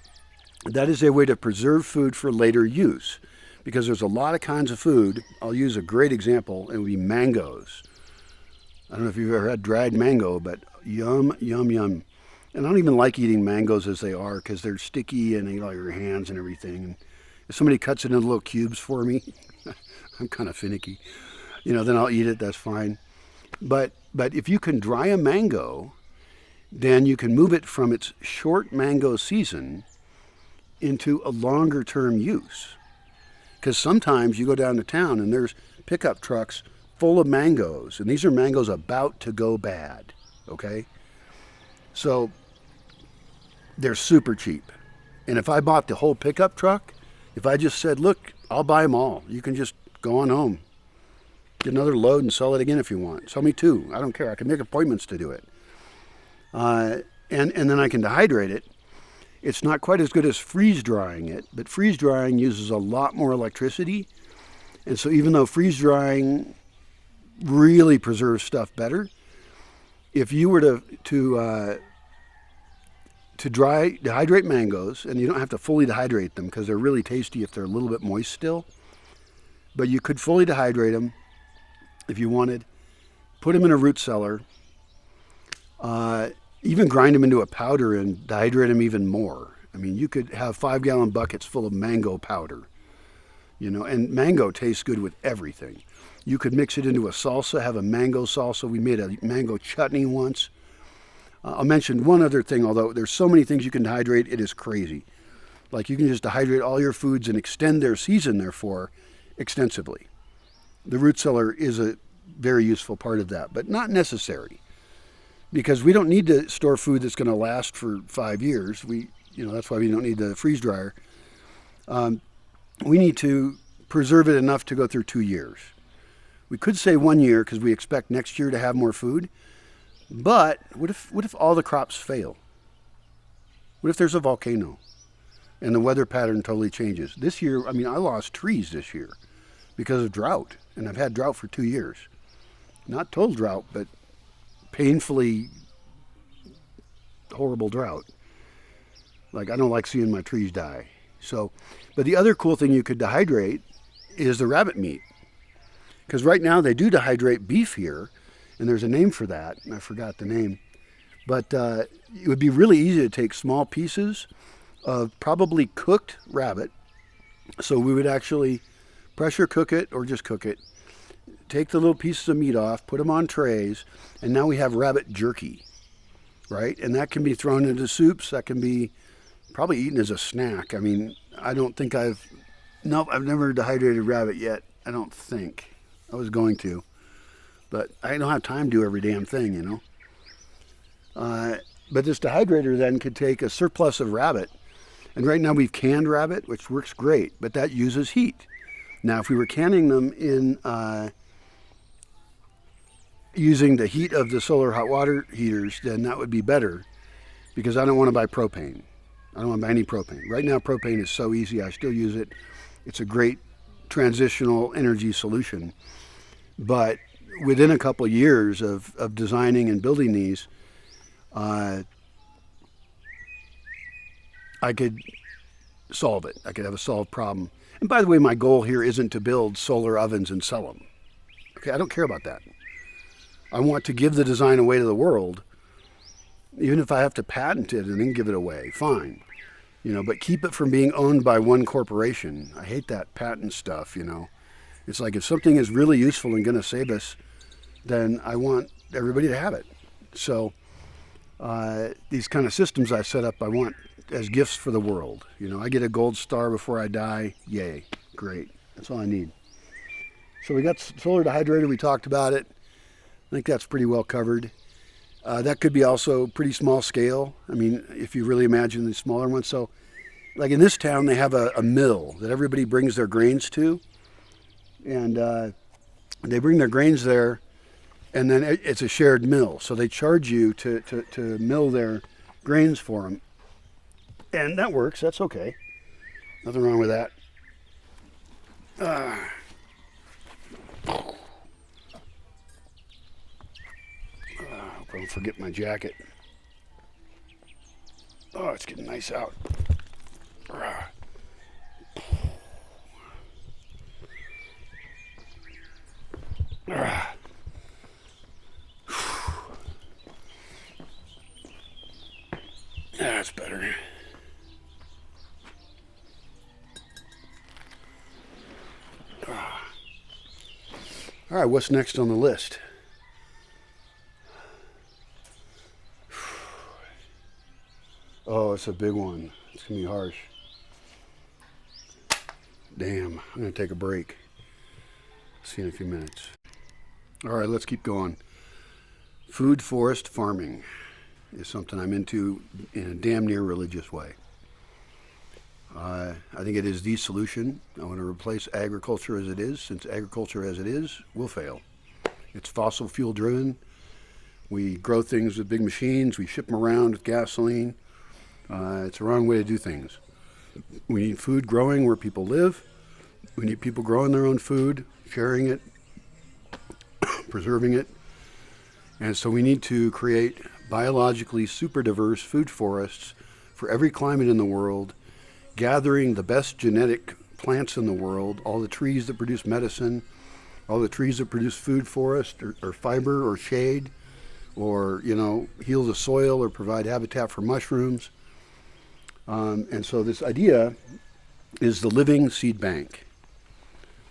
S1: That is a way to preserve food for later use, because there's a lot of kinds of food. I'll use a great example, and it would be mangoes. I don't know if you've ever had dried mango, but yum, yum, yum. And I don't even like eating mangoes as they are because they're sticky and they get all your hands and everything. And if somebody cuts it into little cubes for me, I'm kind of finicky. Then I'll eat it, that's fine. But if you can dry a mango, then you can move it from its short mango season into a longer term use. Because sometimes you go down to town and there's pickup trucks full of mangoes, and these are mangoes about to go bad, okay? So they're super cheap. And if I bought the whole pickup truck, if I just said, look, I'll buy them all, you can just go on home, get another load and sell it again if you want. Sell me 2, I don't care, I can make appointments to do it. And then I can dehydrate it. It's not quite as good as freeze drying it, but freeze drying uses a lot more electricity. And so even though freeze drying really preserves stuff better, if you were to dehydrate mangoes, and you don't have to fully dehydrate them because they're really tasty if they're a little bit moist still, but you could fully dehydrate them if you wanted, put them in a root cellar, even grind them into a powder and dehydrate them even more. I mean, you could have 5-gallon buckets full of mango powder, and mango tastes good with everything. You could mix it into a salsa, have a mango salsa. We made a mango chutney once. I'll mention one other thing, although there's so many things you can dehydrate, it is crazy. Like you can just dehydrate all your foods and extend their season, therefore, extensively. The root cellar is a very useful part of that, but not necessary. Because we don't need to store food that's going to last for 5 years. That's why we don't need the freeze dryer. We need to preserve it enough to go through 2 years. We could say 1 year because we expect next year to have more food. But what if all the crops fail? What if there's a volcano and the weather pattern totally changes? This year, I lost trees this year because of drought, and I've had drought for 2 years. Not total drought, but painfully horrible drought. Like, I don't like seeing my trees die. But the other cool thing you could dehydrate is the rabbit meat. Because right now they do dehydrate beef here, and there's a name for that, and I forgot the name. But it would be really easy to take small pieces of probably cooked rabbit. So we would actually pressure cook it or just cook it, take the little pieces of meat off, put them on trays, and now we have rabbit jerky, right? And that can be thrown into soups. That can be probably eaten as a snack. I mean, I don't think I've never dehydrated rabbit yet. I don't think. I was going to. but I don't have time to do every damn thing, you know. But this dehydrator then could take a surplus of rabbit, and right now we've canned rabbit, which works great, but that uses heat. Now, if we were canning them in using the heat of the solar hot water heaters, then that would be better, because I don't want to buy propane. I don't want to buy any propane. Right now, propane is so easy. I still use it. It's a great transitional energy solution. But within a couple of years of designing and building these, I could solve it. I could have a solved problem. And by the way, my goal here isn't to build solar ovens and sell them. Okay, I don't care about that. I want to give the design away to the world, even if I have to patent it and then give it away, fine. You know, but keep it from being owned by one corporation. I hate that patent stuff, you know. It's like if something is really useful and going to save us, then I want everybody to have it. So these kind of systems I set up, I want as gifts for the world. You know, I get a gold star before I die. Yay, great. That's all I need. So we got solar dehydrator. We talked about it. I think that's pretty well covered. That could be also pretty small scale. I mean, if you really imagine the smaller ones. So like in this town, they have a mill that everybody brings their grains to. And they bring their grains there, and then it's a shared mill. So they charge you to mill their grains for them. And that works. That's okay. Nothing wrong with that. I hope I don't forget my jacket. Oh, it's getting nice out. That's better. All right, what's next on the list? Oh, it's a big one. It's going to be harsh. Damn, I'm going to take a break. See you in a few minutes. All right, let's keep going. Food forest farming is something I'm into in a damn near religious way. I think it is the solution. I want to replace agriculture as it is, since agriculture as it is will fail. It's fossil fuel driven. We grow things with big machines. We ship them around with gasoline. It's the wrong way to do things. We need food growing where people live. We need people growing their own food, sharing it, preserving it. And so we need to create biologically super diverse food forests for every climate in the world, gathering the best genetic plants in the world, all the trees that produce medicine, all the trees that produce food for us, or fiber or shade, or, you know, heal the soil or provide habitat for mushrooms. And so this idea is the living seed bank.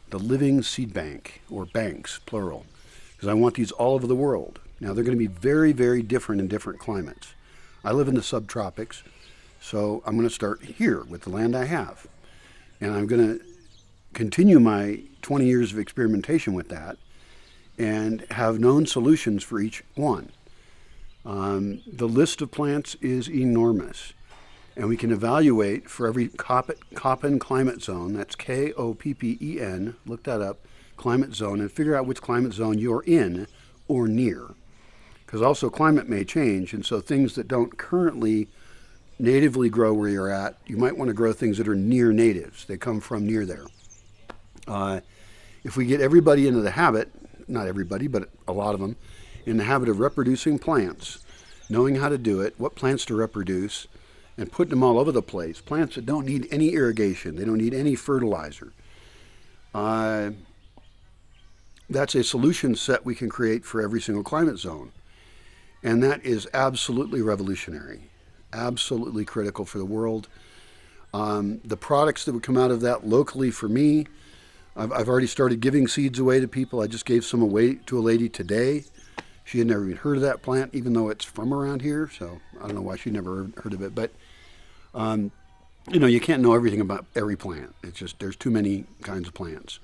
S1: The living seed bank, or banks, plural, because I want these all over the world. Now, they're going to be very, very different in different climates. I live in the subtropics, so I'm going to start here with the land I have. And I'm going to continue my 20 years of experimentation with that and have known solutions for each one. The list of plants is enormous. And we can evaluate for every Koppen climate zone, that's Koppen, look that up, climate zone, and figure out which climate zone you're in or near. Because also climate may change, and so things that don't currently natively grow where you're at, you might want to grow things that are near natives. They come from near there. If we get everybody into the habit, not everybody, but a lot of them, in the habit of reproducing plants, knowing how to do it, what plants to reproduce, and putting them all over the place. Plants that don't need any irrigation. They don't need any fertilizer. That's a solution set we can create for every single climate zone. And that is absolutely revolutionary, absolutely critical for the world. The products that would come out of that locally for me, I've already started giving seeds away to people. I just gave some away to a lady today. She had never even heard of that plant, even though it's from around here. So I don't know why she never heard of it. But, you know, you can't know everything about every plant. It's just there's too many kinds of plants.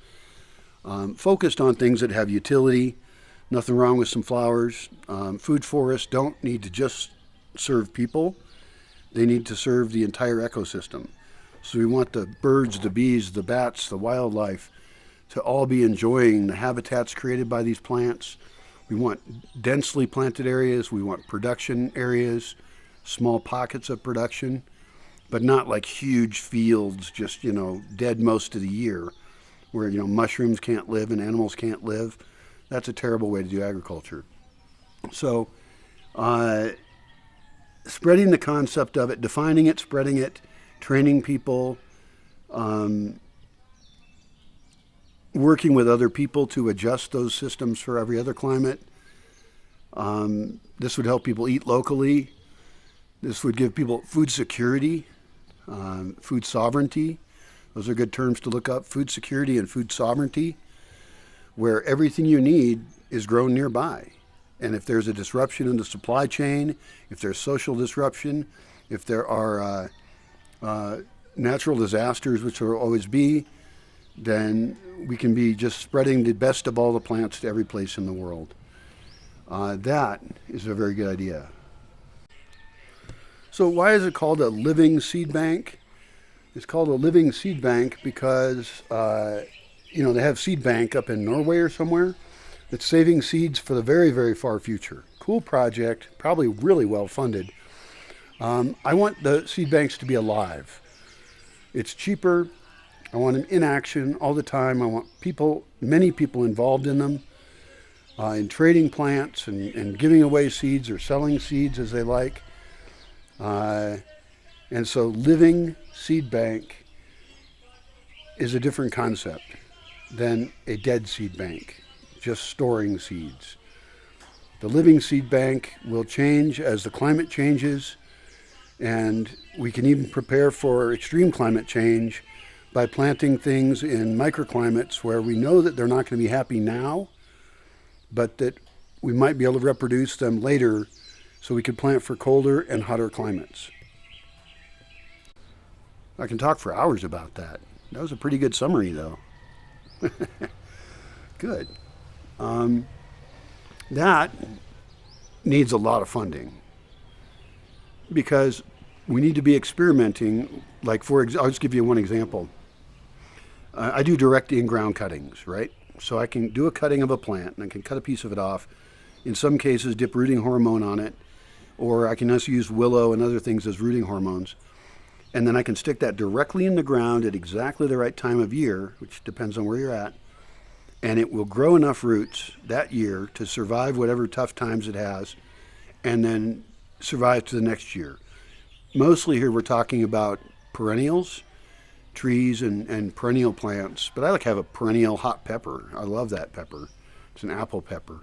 S1: Focused on things that have utility, Nothing wrong with some flowers. Food forests don't need to just serve people. They need to serve the entire ecosystem. So we want the birds, the bees, the bats, the wildlife to all be enjoying the habitats created by these plants. We want densely planted areas. We want production areas, small pockets of production, but not like huge fields just, dead most of the year where, mushrooms can't live and animals can't live. That's a terrible way to do agriculture. So spreading the concept of it, defining it, spreading it, training people, working with other people to adjust those systems for every other climate. This would help people eat locally. This would give people food security, food sovereignty. Those are good terms to look up, food security and food sovereignty, where everything you need is grown nearby. And if there's a disruption in the supply chain, if there's social disruption, if there are natural disasters, which there will always be, then we can be just spreading the best of all the plants to every place in the world. That is a very good idea. So why is it called a living seed bank? It's called a living seed bank because, they have seed bank up in Norway or somewhere that's saving seeds for the very, very far future. Cool project, probably really well funded. I want the seed banks to be alive. It's cheaper. I want them in action all the time. I want many people involved in them, in trading plants and giving away seeds or selling seeds as they like. And so living seed bank is a different concept than a dead seed bank, just storing seeds. The living seed bank will change as the climate changes, and we can even prepare for extreme climate change by planting things in microclimates where we know that they're not going to be happy now, but that we might be able to reproduce them later so we could plant for colder and hotter climates. I can talk for hours about that. That was a pretty good summary, though. Good. That needs a lot of funding because we need to be experimenting. Like, I'll just give you one example. I do direct in-ground cuttings, right? So I can do a cutting of a plant and I can cut a piece of it off. In some cases, dip rooting hormone on it, or I can also use willow and other things as rooting hormones. And then I can stick that directly in the ground at exactly the right time of year, which depends on where you're at. And it will grow enough roots that year to survive whatever tough times it has and then survive to the next year. Mostly here we're talking about perennials, trees and perennial plants. But I like to have a perennial hot pepper. I love that pepper. It's an apple pepper.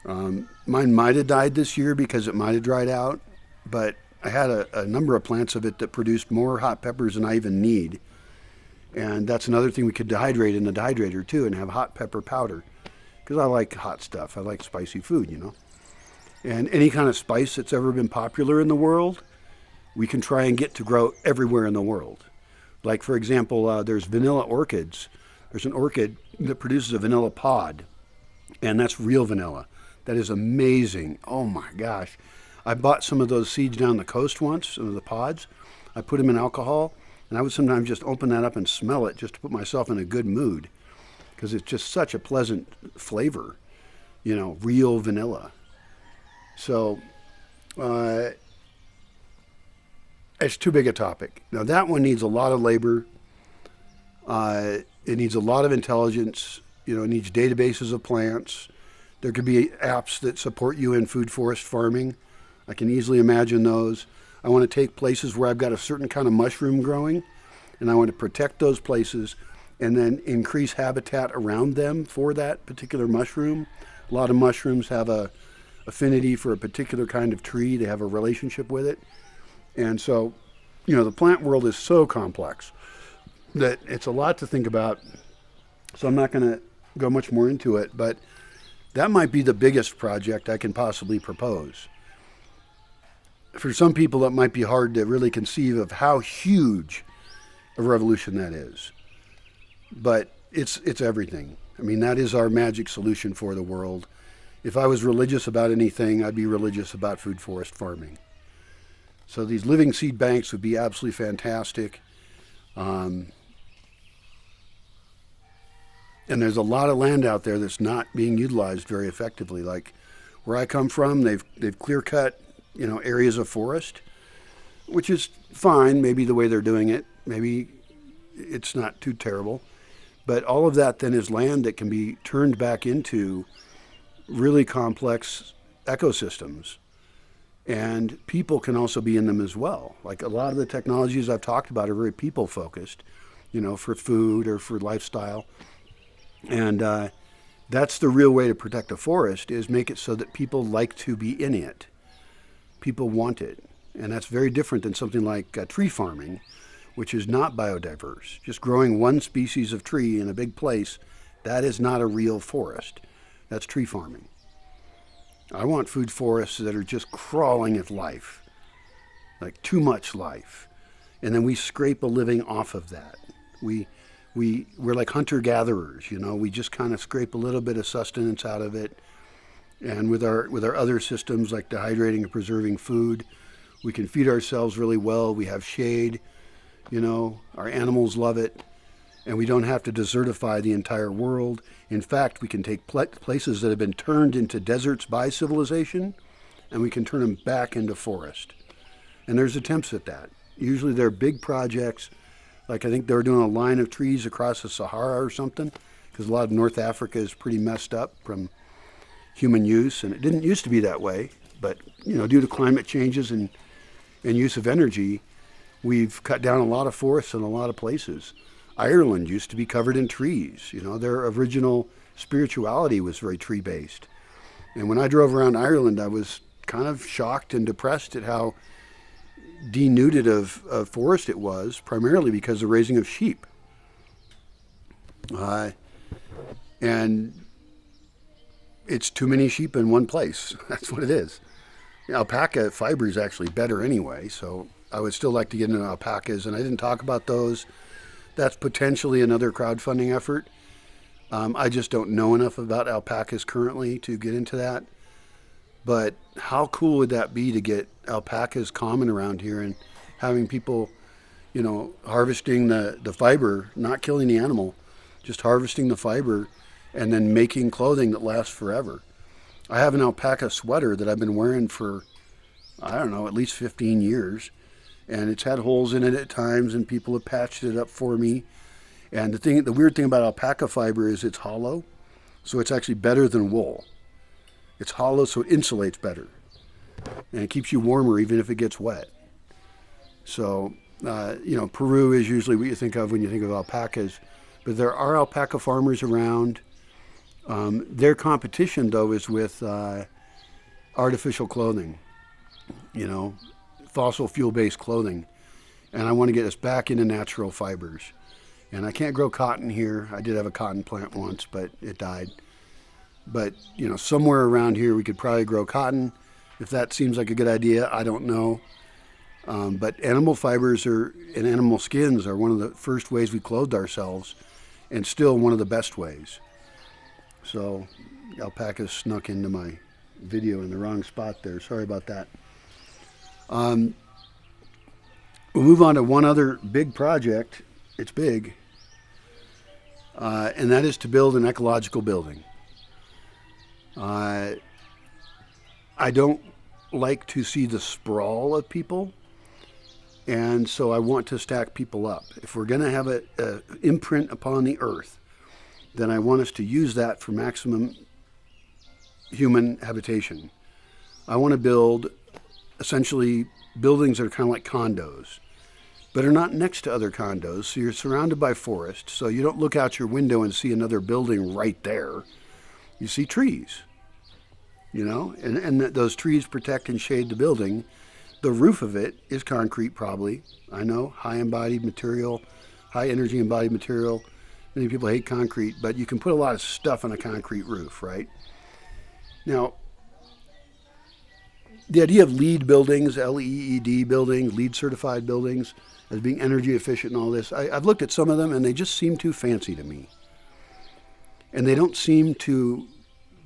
S1: Mine might have died this year because it might have dried out, but I had a number of plants of it that produced more hot peppers than I even need. And that's another thing we could dehydrate in the dehydrator too and have hot pepper powder. Because I like hot stuff. I like spicy food, And any kind of spice that's ever been popular in the world, we can try and get to grow everywhere in the world. Like, for example, there's vanilla orchids. There's an orchid that produces a vanilla pod, and that's real vanilla. That is amazing. Oh my gosh. I bought some of those seeds down the coast once, some of the pods. I put them in alcohol, and I would sometimes just open that up and smell it just to put myself in a good mood because it's just such a pleasant flavor, real vanilla. So it's too big a topic. Now that one needs a lot of labor. It needs a lot of intelligence. It needs databases of plants. There could be apps that support you in food forest farming. I can easily imagine those. I want to take places where I've got a certain kind of mushroom growing, and I want to protect those places and then increase habitat around them for that particular mushroom. A lot of mushrooms have a affinity for a particular kind of tree. They have a relationship with it. And so, the plant world is so complex that it's a lot to think about. So I'm not going to go much more into it, but that might be the biggest project I can possibly propose. For some people, that might be hard to really conceive of how huge a revolution that is. But it's everything. I mean, that is our magic solution for the world. If I was religious about anything, I'd be religious about food forest farming. So these living seed banks would be absolutely fantastic. And there's a lot of land out there that's not being utilized very effectively. Like where I come from, they've clear cut, areas of forest, which is fine. Maybe the way they're doing it, maybe it's not too terrible. But all of that then is land that can be turned back into really complex ecosystems. And people can also be in them as well. Like a lot of the technologies I've talked about are very people focused, for food or for lifestyle. And that's the real way to protect a forest, is make it so that people like to be in it. People want it. And that's very different than something like tree farming, which is not biodiverse. Just growing one species of tree in a big place, that is not a real forest. That's tree farming. I want food forests that are just crawling at life, like too much life. And then we scrape a living off of that. We're like hunter-gatherers, we just kind of scrape a little bit of sustenance out of it. And with our other systems like dehydrating and preserving food, we can feed ourselves really well. We have shade, our animals love it. And we don't have to desertify the entire world. In fact, we can take places that have been turned into deserts by civilization, and we can turn them back into forest. And there's attempts at that. Usually they're big projects. Like I think they were doing a line of trees across the Sahara or something, because a lot of North Africa is pretty messed up from human use. And it didn't used to be that way. But, due to climate changes and use of energy, we've cut down a lot of forests in a lot of places. Ireland used to be covered in trees. Their original spirituality was very tree-based. And when I drove around Ireland, I was kind of shocked and depressed at how denuded of forest it was, primarily because of the raising of sheep. And it's too many sheep in one place. That's what it is. Alpaca fiber is actually better anyway, so I would still like to get into alpacas, and I didn't talk about those. That's potentially another crowdfunding effort. I just don't know enough about alpacas currently to get into that. But how cool would that be to get alpacas common around here and having people, harvesting the fiber, not killing the animal, just harvesting the fiber and then making clothing that lasts forever. I have an alpaca sweater that I've been wearing for, at least 15 years. And it's had holes in it at times, and people have patched it up for me. And the weird thing about alpaca fiber is it's hollow, so it's actually better than wool. It's hollow, so it insulates better, and it keeps you warmer even if it gets wet. So, Peru is usually what you think of when you think of alpacas, but there are alpaca farmers around. Their competition, though, is with artificial clothing. Fossil fuel-based clothing, and I want to get us back into natural fibers. And I can't grow cotton here. I did have a cotton plant once, but it died. But, somewhere around here we could probably grow cotton. If that seems like a good idea, I don't know. But animal fibers and animal skins are one of the first ways we clothed ourselves, and still one of the best ways. So, alpacas snuck into my video in the wrong spot there. Sorry about that. We'll move on to one other big project. It's big. And that is to build an ecological building. I don't like to see the sprawl of people, and so I want to stack people up. If we're going to have an imprint upon the earth, then I want us to use that for maximum human habitation. I want to build essentially buildings that are kind of like condos, but are not next to other condos. So you're surrounded by forest, so you don't look out your window and see another building right there. You see trees, and those trees protect and shade the building. The roof of it is concrete, probably. I know, high energy embodied material. Many people hate concrete, but you can put a lot of stuff on a concrete roof, right? Now, the idea of LEED buildings, LEED buildings, LEED certified buildings, as being energy efficient and all this, I've looked at some of them and they just seem too fancy to me. And they don't seem to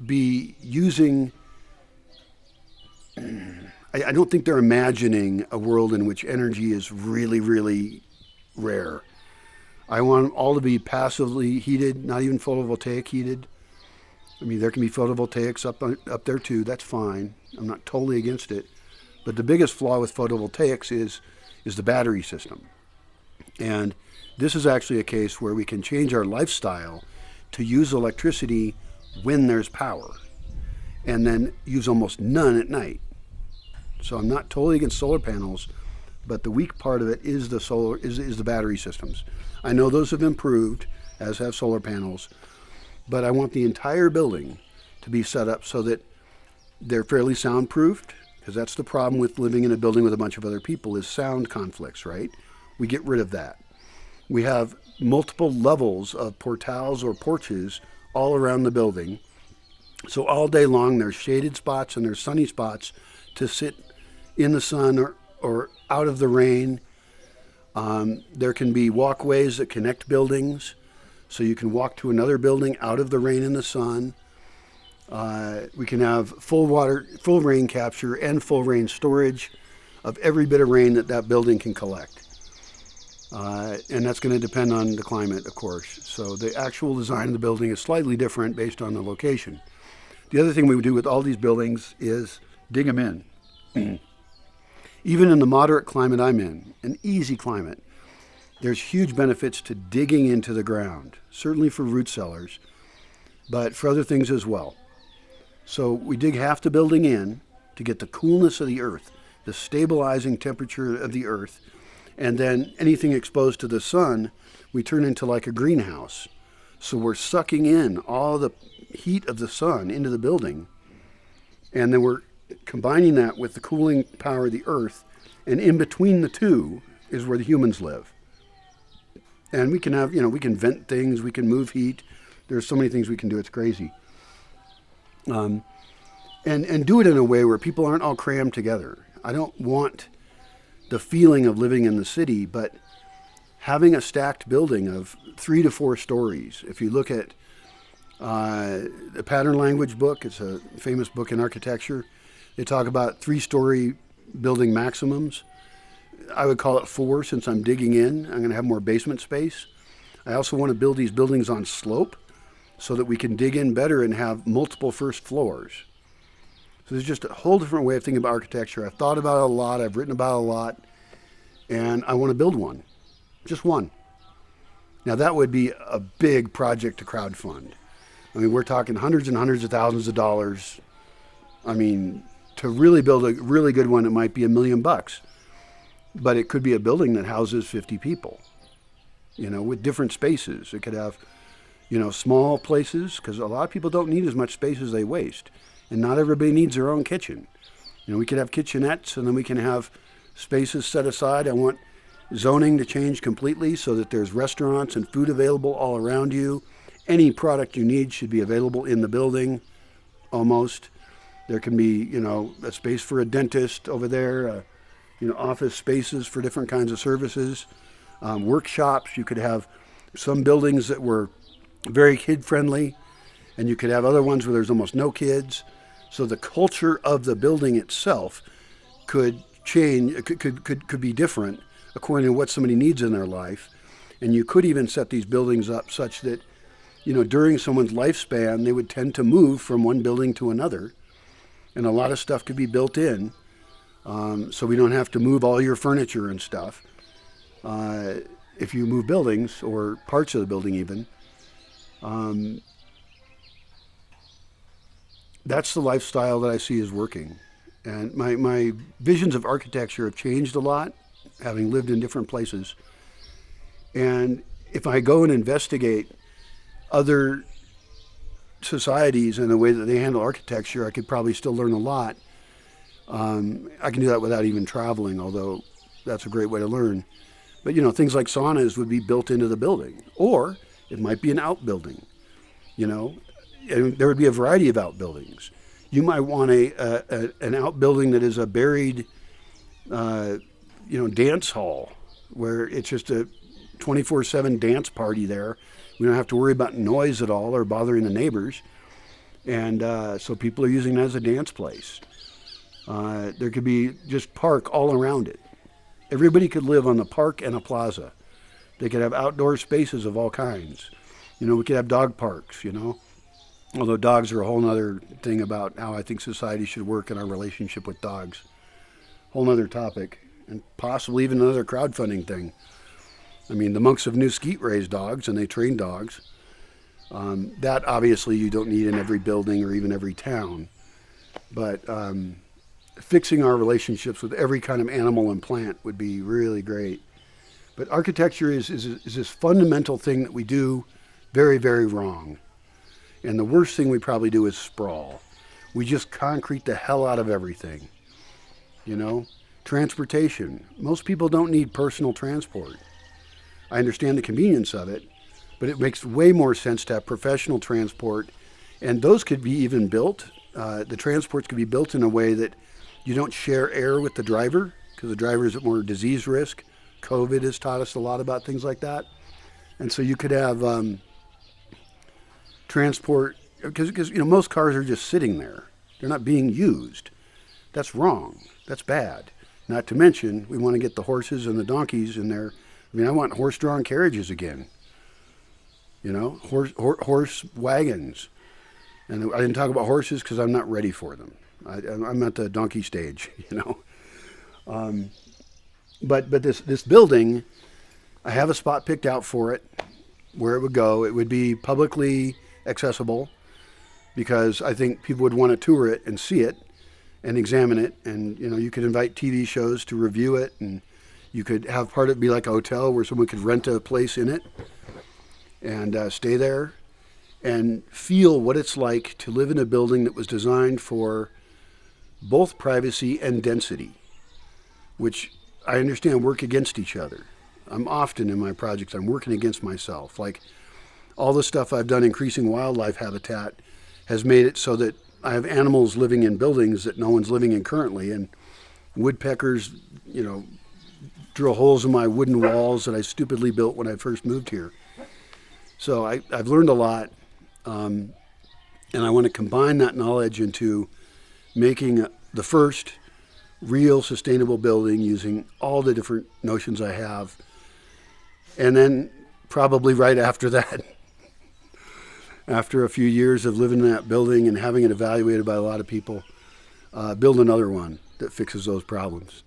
S1: be using, I don't think they're imagining a world in which energy is really, really rare. I want them all to be passively heated, not even photovoltaic heated. I mean, there can be photovoltaics up there too. That's fine. I'm not totally against it. But the biggest flaw with photovoltaics is the battery system. And this is actually a case where we can change our lifestyle to use electricity when there's power, and then use almost none at night. So I'm not totally against solar panels, but the weak part of it is the battery systems. I know those have improved, as have solar panels, but I want the entire building to be set up so that they're fairly soundproofed, because that's the problem with living in a building with a bunch of other people, is sound conflicts, right? We get rid of that. We have multiple levels of portals or porches all around the building. So all day long there's shaded spots and there's sunny spots to sit in the sun or out of the rain. There can be walkways that connect buildings, so you can walk to another building out of the rain and the sun. We can have full rain capture and full rain storage of every bit of rain that building can collect. And that's going to depend on the climate, of course. So the actual design of the building is slightly different based on the location. The other thing we would do with all these buildings is dig them in. Even in the moderate climate I'm in, an easy climate, there's huge benefits to digging into the ground, certainly for root cellars, but for other things as well. So we dig half the building in to get the coolness of the earth, the stabilizing temperature of the earth, and then anything exposed to the sun, we turn into like a greenhouse. So we're sucking in all the heat of the sun into the building, and then we're combining that with the cooling power of the earth, and in between the two is where the humans live. And we can have, we can vent things, we can move heat. There's so many things we can do, it's crazy. And do it in a way where people aren't all crammed together. I don't want the feeling of living in the city, but having a stacked building of 3 to 4 stories. If you look at the Pattern Language book, it's a famous book in architecture. They talk about 3-story building maximums. I would call it 4 since I'm digging in. I'm going to have more basement space. I also want to build these buildings on slope so that we can dig in better and have multiple first floors. So there's just a whole different way of thinking about architecture. I've thought about it a lot, I've written about it a lot, and I want to build one. Just one. Now that would be a big project to crowdfund. I mean, we're talking hundreds and hundreds of thousands of dollars. I mean, to really build a really good one, it might be $1 million. But it could be a building that houses 50 people, with different spaces. It could have, small places, because a lot of people don't need as much space as they waste. And not everybody needs their own kitchen. We could have kitchenettes, and then we can have spaces set aside. I want zoning to change completely so that there's restaurants and food available all around you. Any product you need should be available in the building, almost. There can be, a space for a dentist over there, office spaces for different kinds of services, workshops. You could have some buildings that were very kid-friendly, and you could have other ones where there's almost no kids. So the culture of the building itself could change, could be different according to what somebody needs in their life. And you could even set these buildings up such that, during someone's lifespan, they would tend to move from one building to another. And a lot of stuff could be built in, so we don't have to move all your furniture and stuff. If you move buildings, or parts of the building even, that's the lifestyle that I see as working. And my visions of architecture have changed a lot, having lived in different places. And if I go and investigate other societies and the way that they handle architecture, I could probably still learn a lot. I can do that without even traveling, although that's a great way to learn. But things like saunas would be built into the building, or it might be an outbuilding. And there would be a variety of outbuildings. You might want an outbuilding that is a buried, dance hall, where it's just a 24/7 dance party there We don't have to worry about noise at all or bothering the neighbors. And so people are using it as a dance place. There could be just park all around it. Everybody could live on the park and a plaza. They could have outdoor spaces of all kinds. We could have dog parks, although dogs are a whole other thing about how I think society should work in our relationship with dogs. Whole other topic, and possibly even another crowdfunding thing. I mean, the monks of New Skeet raise dogs, and they train dogs. That obviously you don't need in every building or even every town. But fixing our relationships with every kind of animal and plant would be really great. But architecture is this fundamental thing that we do very, very wrong. And the worst thing we probably do is sprawl. We just concrete the hell out of everything. Transportation. Most people don't need personal transport. I understand the convenience of it, but it makes way more sense to have professional transport. And those could be even built. The transports could be built in a way that you don't share air with the driver, because the driver is at more disease risk. COVID has taught us a lot about things like that. And so you could have transport, because most cars are just sitting there. They're not being used. That's wrong. That's bad. Not to mention, we want to get the horses and the donkeys in there. I want horse-drawn carriages again. Horse wagons. And I didn't talk about horses because I'm not ready for them. I'm at the donkey stage, But this building, I have a spot picked out for it, where it would go. It would be publicly accessible, because I think people would want to tour it and see it and examine it. And, you could invite TV shows to review it, and you could have part of it be like a hotel where someone could rent a place in it and stay there and feel what it's like to live in a building that was designed for both privacy and density, which I understand work against each other. I'm often in my projects, I'm working against myself. Like all the stuff I've done increasing wildlife habitat has made it so that I have animals living in buildings that no one's living in currently, and woodpeckers, drill holes in my wooden walls that I stupidly built when I first moved here. So I've learned a lot, and I want to combine that knowledge into making the first real sustainable building using all the different notions I have. And then probably right after that, after a few years of living in that building and having it evaluated by a lot of people, build another one that fixes those problems.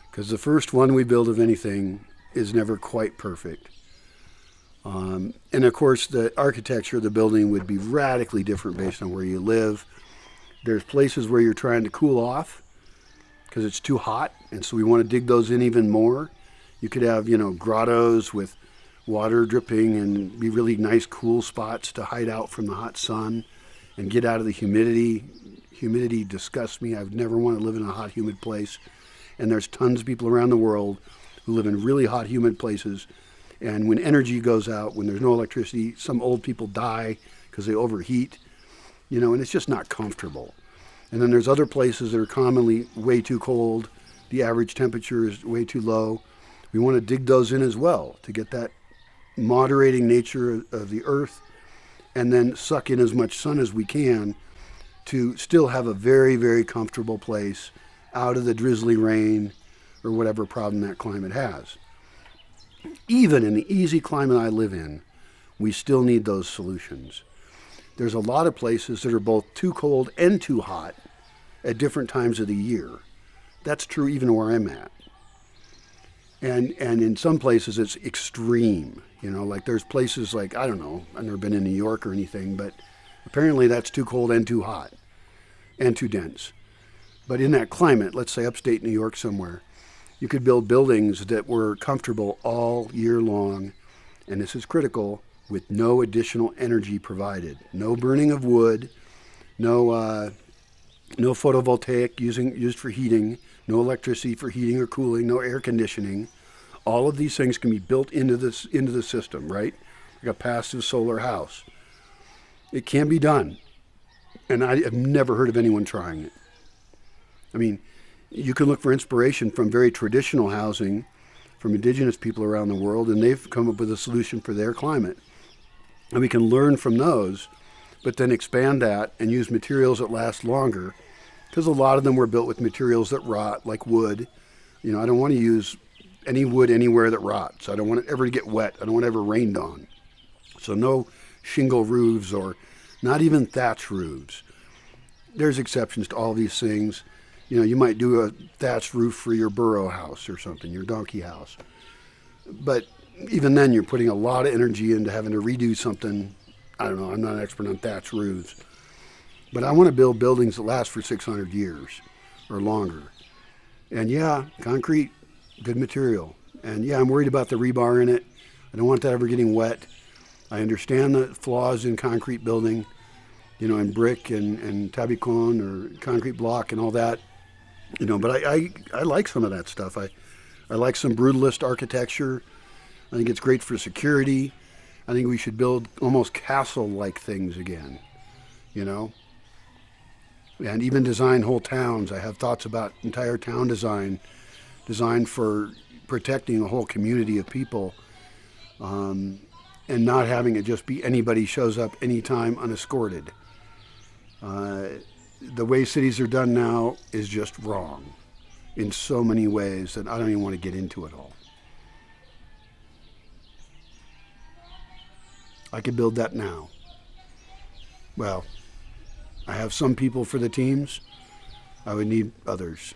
S1: Because the first one we build of anything is never quite perfect. And of course, the architecture of the building would be radically different based on where you live. There's places where you're trying to cool off because it's too hot, and so we want to dig those in even more. You could have, grottos with water dripping and be really nice cool spots to hide out from the hot sun and get out of the humidity. Humidity disgusts me. I've never wanted to live in a hot, humid place. And there's tons of people around the world who live in really hot, humid places. And when energy goes out, when there's no electricity, some old people die because they overheat, and it's just not comfortable. And then there's other places that are commonly way too cold. The average temperature is way too low. We want to dig those in as well to get that moderating nature of the earth, and then suck in as much sun as we can to still have a very, very comfortable place out of the drizzly rain or whatever problem that climate has. Even in the easy climate I live in, we still need those solutions. There's a lot of places that are both too cold and too hot at different times of the year. That's true even where I'm at. And in some places it's extreme. Like there's places like, I don't know, I've never been in New York or anything, but apparently that's too cold and too hot and too dense. But in that climate, let's say upstate New York somewhere, you could build buildings that were comfortable all year long, and this is critical, with no additional energy provided. No burning of wood, no photovoltaic used for heating, no electricity for heating or cooling, no air conditioning. All of these things can be built into the system, right? Like a passive solar house. It can be done, and I have never heard of anyone trying it. I mean, you can look for inspiration from very traditional housing from indigenous people around the world, and they've come up with a solution for their climate. And we can learn from those, but then expand that and use materials that last longer, because a lot of them were built with materials that rot, like wood. You know, I don't want to use any wood anywhere that rots. I don't want it ever to get wet. I don't want it ever rained on. So no shingle roofs or not even thatch roofs. There's exceptions to all these things. You know, you might do a thatched roof for your burrow house or something, your donkey house. But even then, you're putting a lot of energy into having to redo something. I don't know, I'm not an expert on thatched roofs. But I want to build buildings that last for 600 years or longer. And yeah, concrete, good material. And yeah, I'm worried about the rebar in it. I don't want that ever getting wet. I understand the flaws in concrete building, you know, and brick and tabicon or concrete block and all that. You know, but I like some of that stuff. I like some brutalist architecture. I think it's great for security. I think we should build almost castle-like things again, you know, and even design whole towns. I have thoughts about entire town design, designed for protecting a whole community of people, and not having it just be anybody shows up anytime unescorted. The way cities are done now is just wrong in so many ways that I don't even want to get into it all. I could build that now. Well, I have some people for the teams. I would need others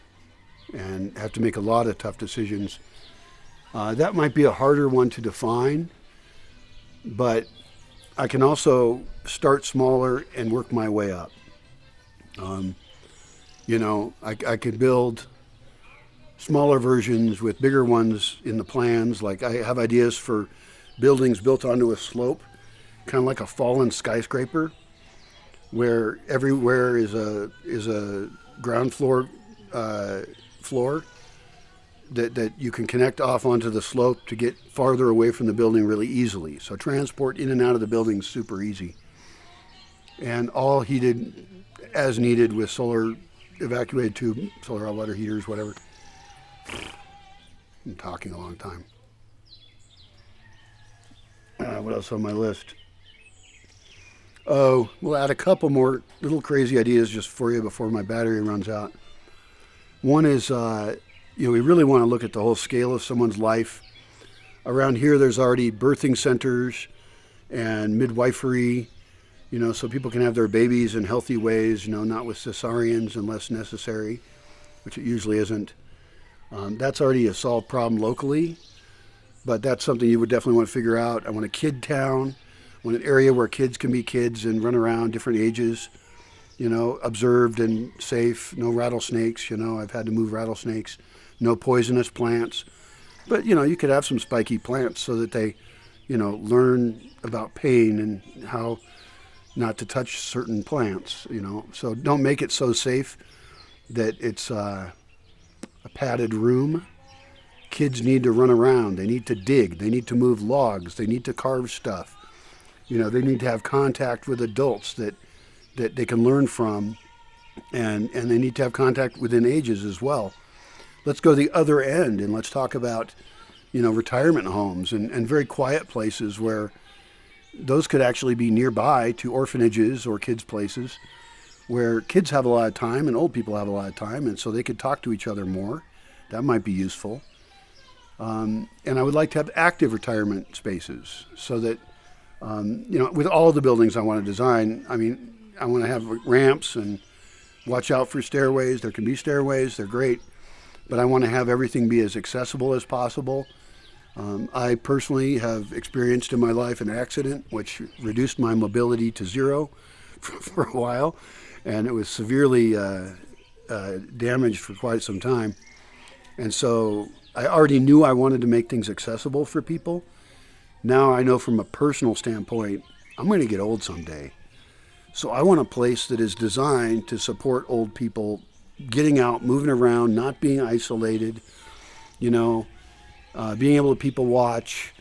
S1: and have to make a lot of tough decisions. That might be a harder one to define, but I can also start smaller and work my way up. You know, I could build smaller versions with bigger ones in the plans. Like I have ideas for buildings built onto a slope, kind of like a fallen skyscraper, where everywhere is a ground floor that you can connect off onto the slope to get farther away from the building really easily. So transport in and out of the building is super easy. And all heated as needed with solar evacuated tube, solar hot water heaters, whatever. I'm talking a long time. What else on my list? Oh, we'll add a couple more little crazy ideas just for you before my battery runs out. One is, you know, we really want to look at the whole scale of someone's life. Around here, there's already birthing centers and midwifery, you know, so people can have their babies in healthy ways, you know, not with cesareans unless necessary, which it usually isn't. That's already a solved problem locally, but that's something you would definitely want to figure out. I want a kid town. I want an area where kids can be kids and run around different ages, you know, observed and safe. No rattlesnakes, you know, I've had to move rattlesnakes. No poisonous plants. But, you know, you could have some spiky plants so that they, you know, learn about pain and how not to touch certain plants, you know. So don't make it so safe that it's a padded room. Kids need to run around. They need to dig. They need to move logs. They need to carve stuff. You know, they need to have contact with adults that they can learn from, and they need to have contact within ages as well. Let's go the other end and let's talk about, you know, retirement homes and very quiet places where those could actually be nearby to orphanages or kids' places where kids have a lot of time and old people have a lot of time, and so they could talk to each other more. That might be useful. And I would like to have active retirement spaces so that, you know, with all the buildings I want to design, I mean, I want to have ramps and watch out for stairways. There can be stairways, they're great, but I want to have everything be as accessible as possible. I personally have experienced in my life an accident which reduced my mobility to zero for a while, and it was severely damaged for quite some time. And so I already knew I wanted to make things accessible for people. Now I know from a personal standpoint, I'm going to get old someday. So I want a place that is designed to support old people getting out, moving around, not being isolated, you know, being able to people watch,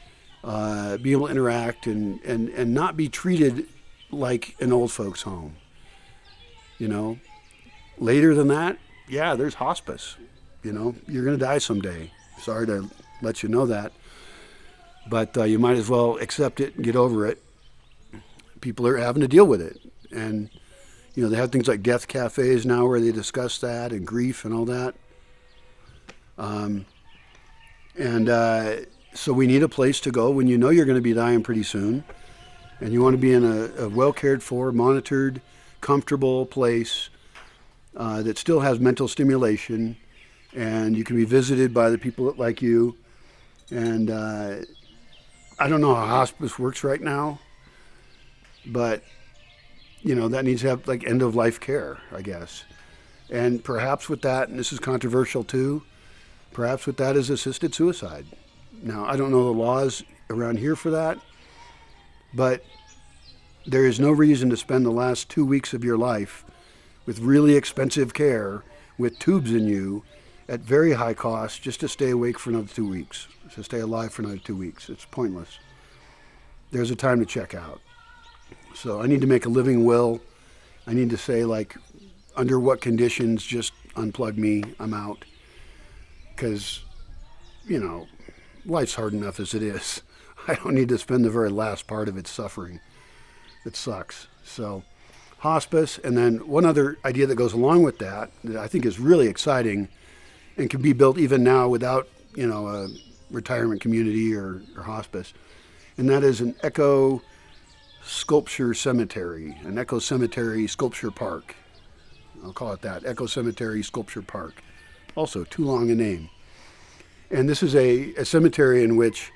S1: being able to interact and not be treated like an old folks home. You know, later than that, yeah, there's hospice. You know, you're going to die someday. Sorry to let you know that. But you might as well accept it and get over it. people are having to deal with it. And, they have things like death cafes now where they discuss that and grief and all that. So we need a place to go when you know you're going to be dying pretty soon. And you want to be in a well cared for, monitored, comfortable place that still has mental stimulation. And you can be visited by the people that like you. And I don't know how hospice works right now, but, that needs to have like end of life care, I guess. And perhaps with that, and this is controversial too, perhaps with that is assisted suicide. Now, I don't know the laws around here for that, but there is no reason to spend the last 2 weeks of your life with really expensive care with tubes in you at very high cost just to stay awake for another 2 weeks, to stay alive for another 2 weeks. It's pointless. There's a time to check out. So I need to make a living will. I need to say, like, under what conditions, just unplug me, I'm out. Because, life's hard enough as it is. I don't need to spend the very last part of it suffering. It sucks. So hospice, and then one other idea that goes along with that I think is really exciting and can be built even now without, a retirement community or hospice. And that is an eco-sculpture cemetery, an eco-cemetery sculpture park. I'll call it that, eco-cemetery sculpture park. Also, too long a name. And this is a cemetery in which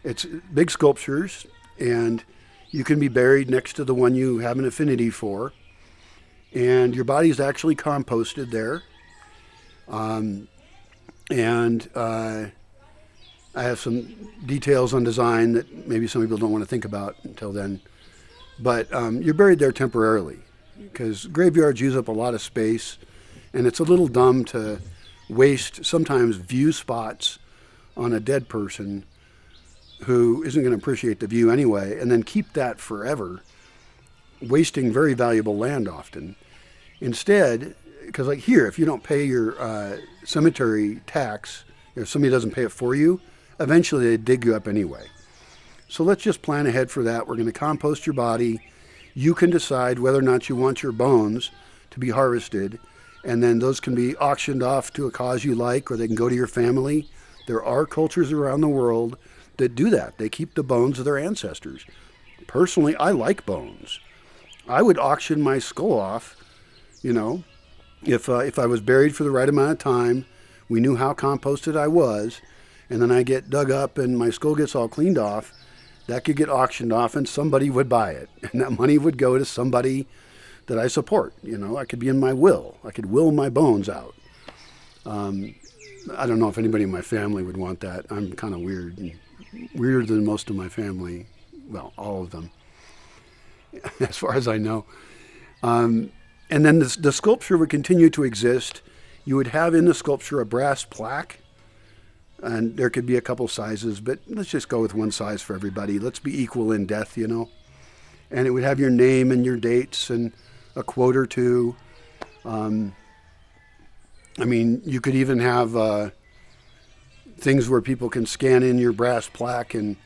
S1: it's big sculptures, and you can be buried next to the one you have an affinity for. And your body is actually composted there. I have some details on design that maybe some people don't want to think about until then. But you're buried there temporarily because graveyards use up a lot of space, and it's a little dumb to waste sometimes view spots on a dead person who isn't going to appreciate the view anyway, and then keep that forever, wasting very valuable land often. Instead, because like here, if you don't pay your cemetery tax, if somebody doesn't pay it for you, eventually they dig you up anyway. So let's just plan ahead for that. We're going to compost your body. You can decide whether or not you want your bones to be harvested, and then those can be auctioned off to a cause you like, or they can go to your family. There are cultures around the world that do that. They keep the bones of their ancestors. Personally, I like bones. I would auction my skull off, if I was buried for the right amount of time, we knew how composted I was, and then I get dug up and my skull gets all cleaned off, that could get auctioned off and somebody would buy it. And that money would go to somebody that I support. I could be in my will. I could will my bones out. I don't know if anybody in my family would want that. I'm kind of weird, weirder than most of my family. Well, all of them, as far as I know. And then the sculpture would continue to exist. You would have in the sculpture a brass plaque, and there could be a couple sizes, but let's just go with one size for everybody. Let's be equal in death, And it would have your name and your dates and a quote or two. You could even have things where people can scan in your brass plaque and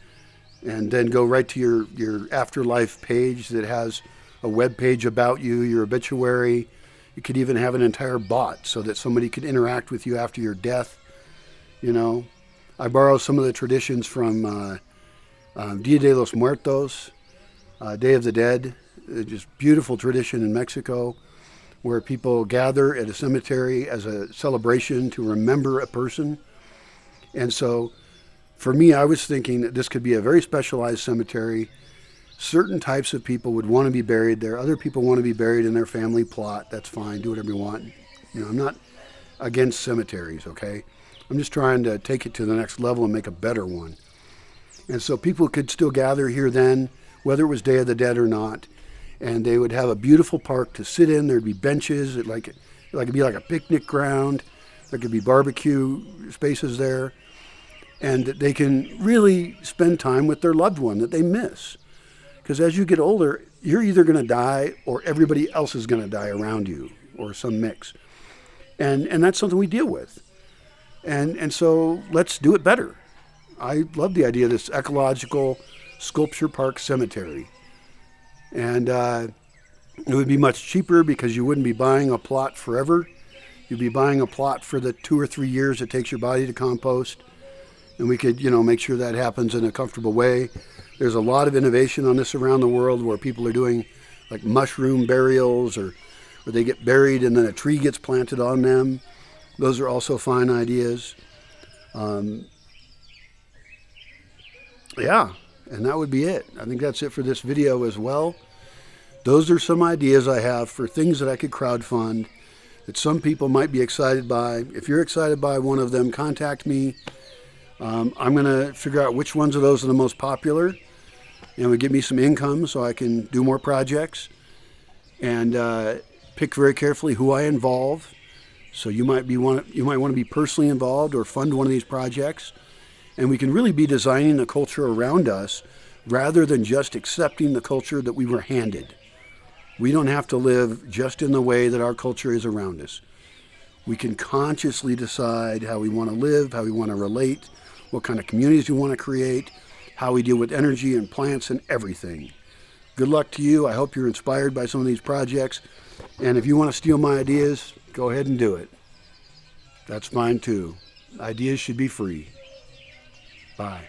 S1: then go right to your afterlife page that has a web page about you, your obituary. You could even have an entire bot so that somebody could interact with you after your death. I borrow some of the traditions from Dia de los Muertos, Day of the Dead, just beautiful tradition in Mexico, where people gather at a cemetery as a celebration to remember a person. And so for me, I was thinking that this could be a very specialized cemetery. Certain types of people would want to be buried there. Other people want to be buried in their family plot. That's fine. Do whatever you want. I'm not against cemeteries, okay? I'm just trying to take it to the next level and make a better one. And so people could still gather here then, whether it was Day of the Dead or not, and they would have a beautiful park to sit in. There'd be benches. It'd be like a picnic ground. There could be barbecue spaces there. And they can really spend time with their loved one that they miss. Because as you get older, you're either going to die or everybody else is going to die around you, or some mix. And that's something we deal with. And so let's do it better. I love the idea of this ecological sculpture park cemetery. And it would be much cheaper because you wouldn't be buying a plot forever. You'd be buying a plot for the 2 or 3 years it takes your body to compost. And we could, make sure that happens in a comfortable way. There's a lot of innovation on this around the world where people are doing like mushroom burials, or where they get buried and then a tree gets planted on them. Those are also fine ideas. Yeah, and that would be it. I think that's it for this video as well. Those are some ideas I have for things that I could crowdfund that some people might be excited by. If you're excited by one of them, contact me. I'm going to figure out which ones of those are the most popular, and it would give me some income so I can do more projects, and pick very carefully who I involve. So you might want to be personally involved or fund one of these projects, and we can really be designing the culture around us rather than just accepting the culture that we were handed. We don't have to live just in the way that our culture is around us. We can consciously decide how we want to live, how we want to relate, what kind of communities we want to create, how we deal with energy and plants and everything. Good luck to you. I hope you're inspired by some of these projects. And if you want to steal my ideas, go ahead and do it. That's fine too. Ideas should be free. Bye.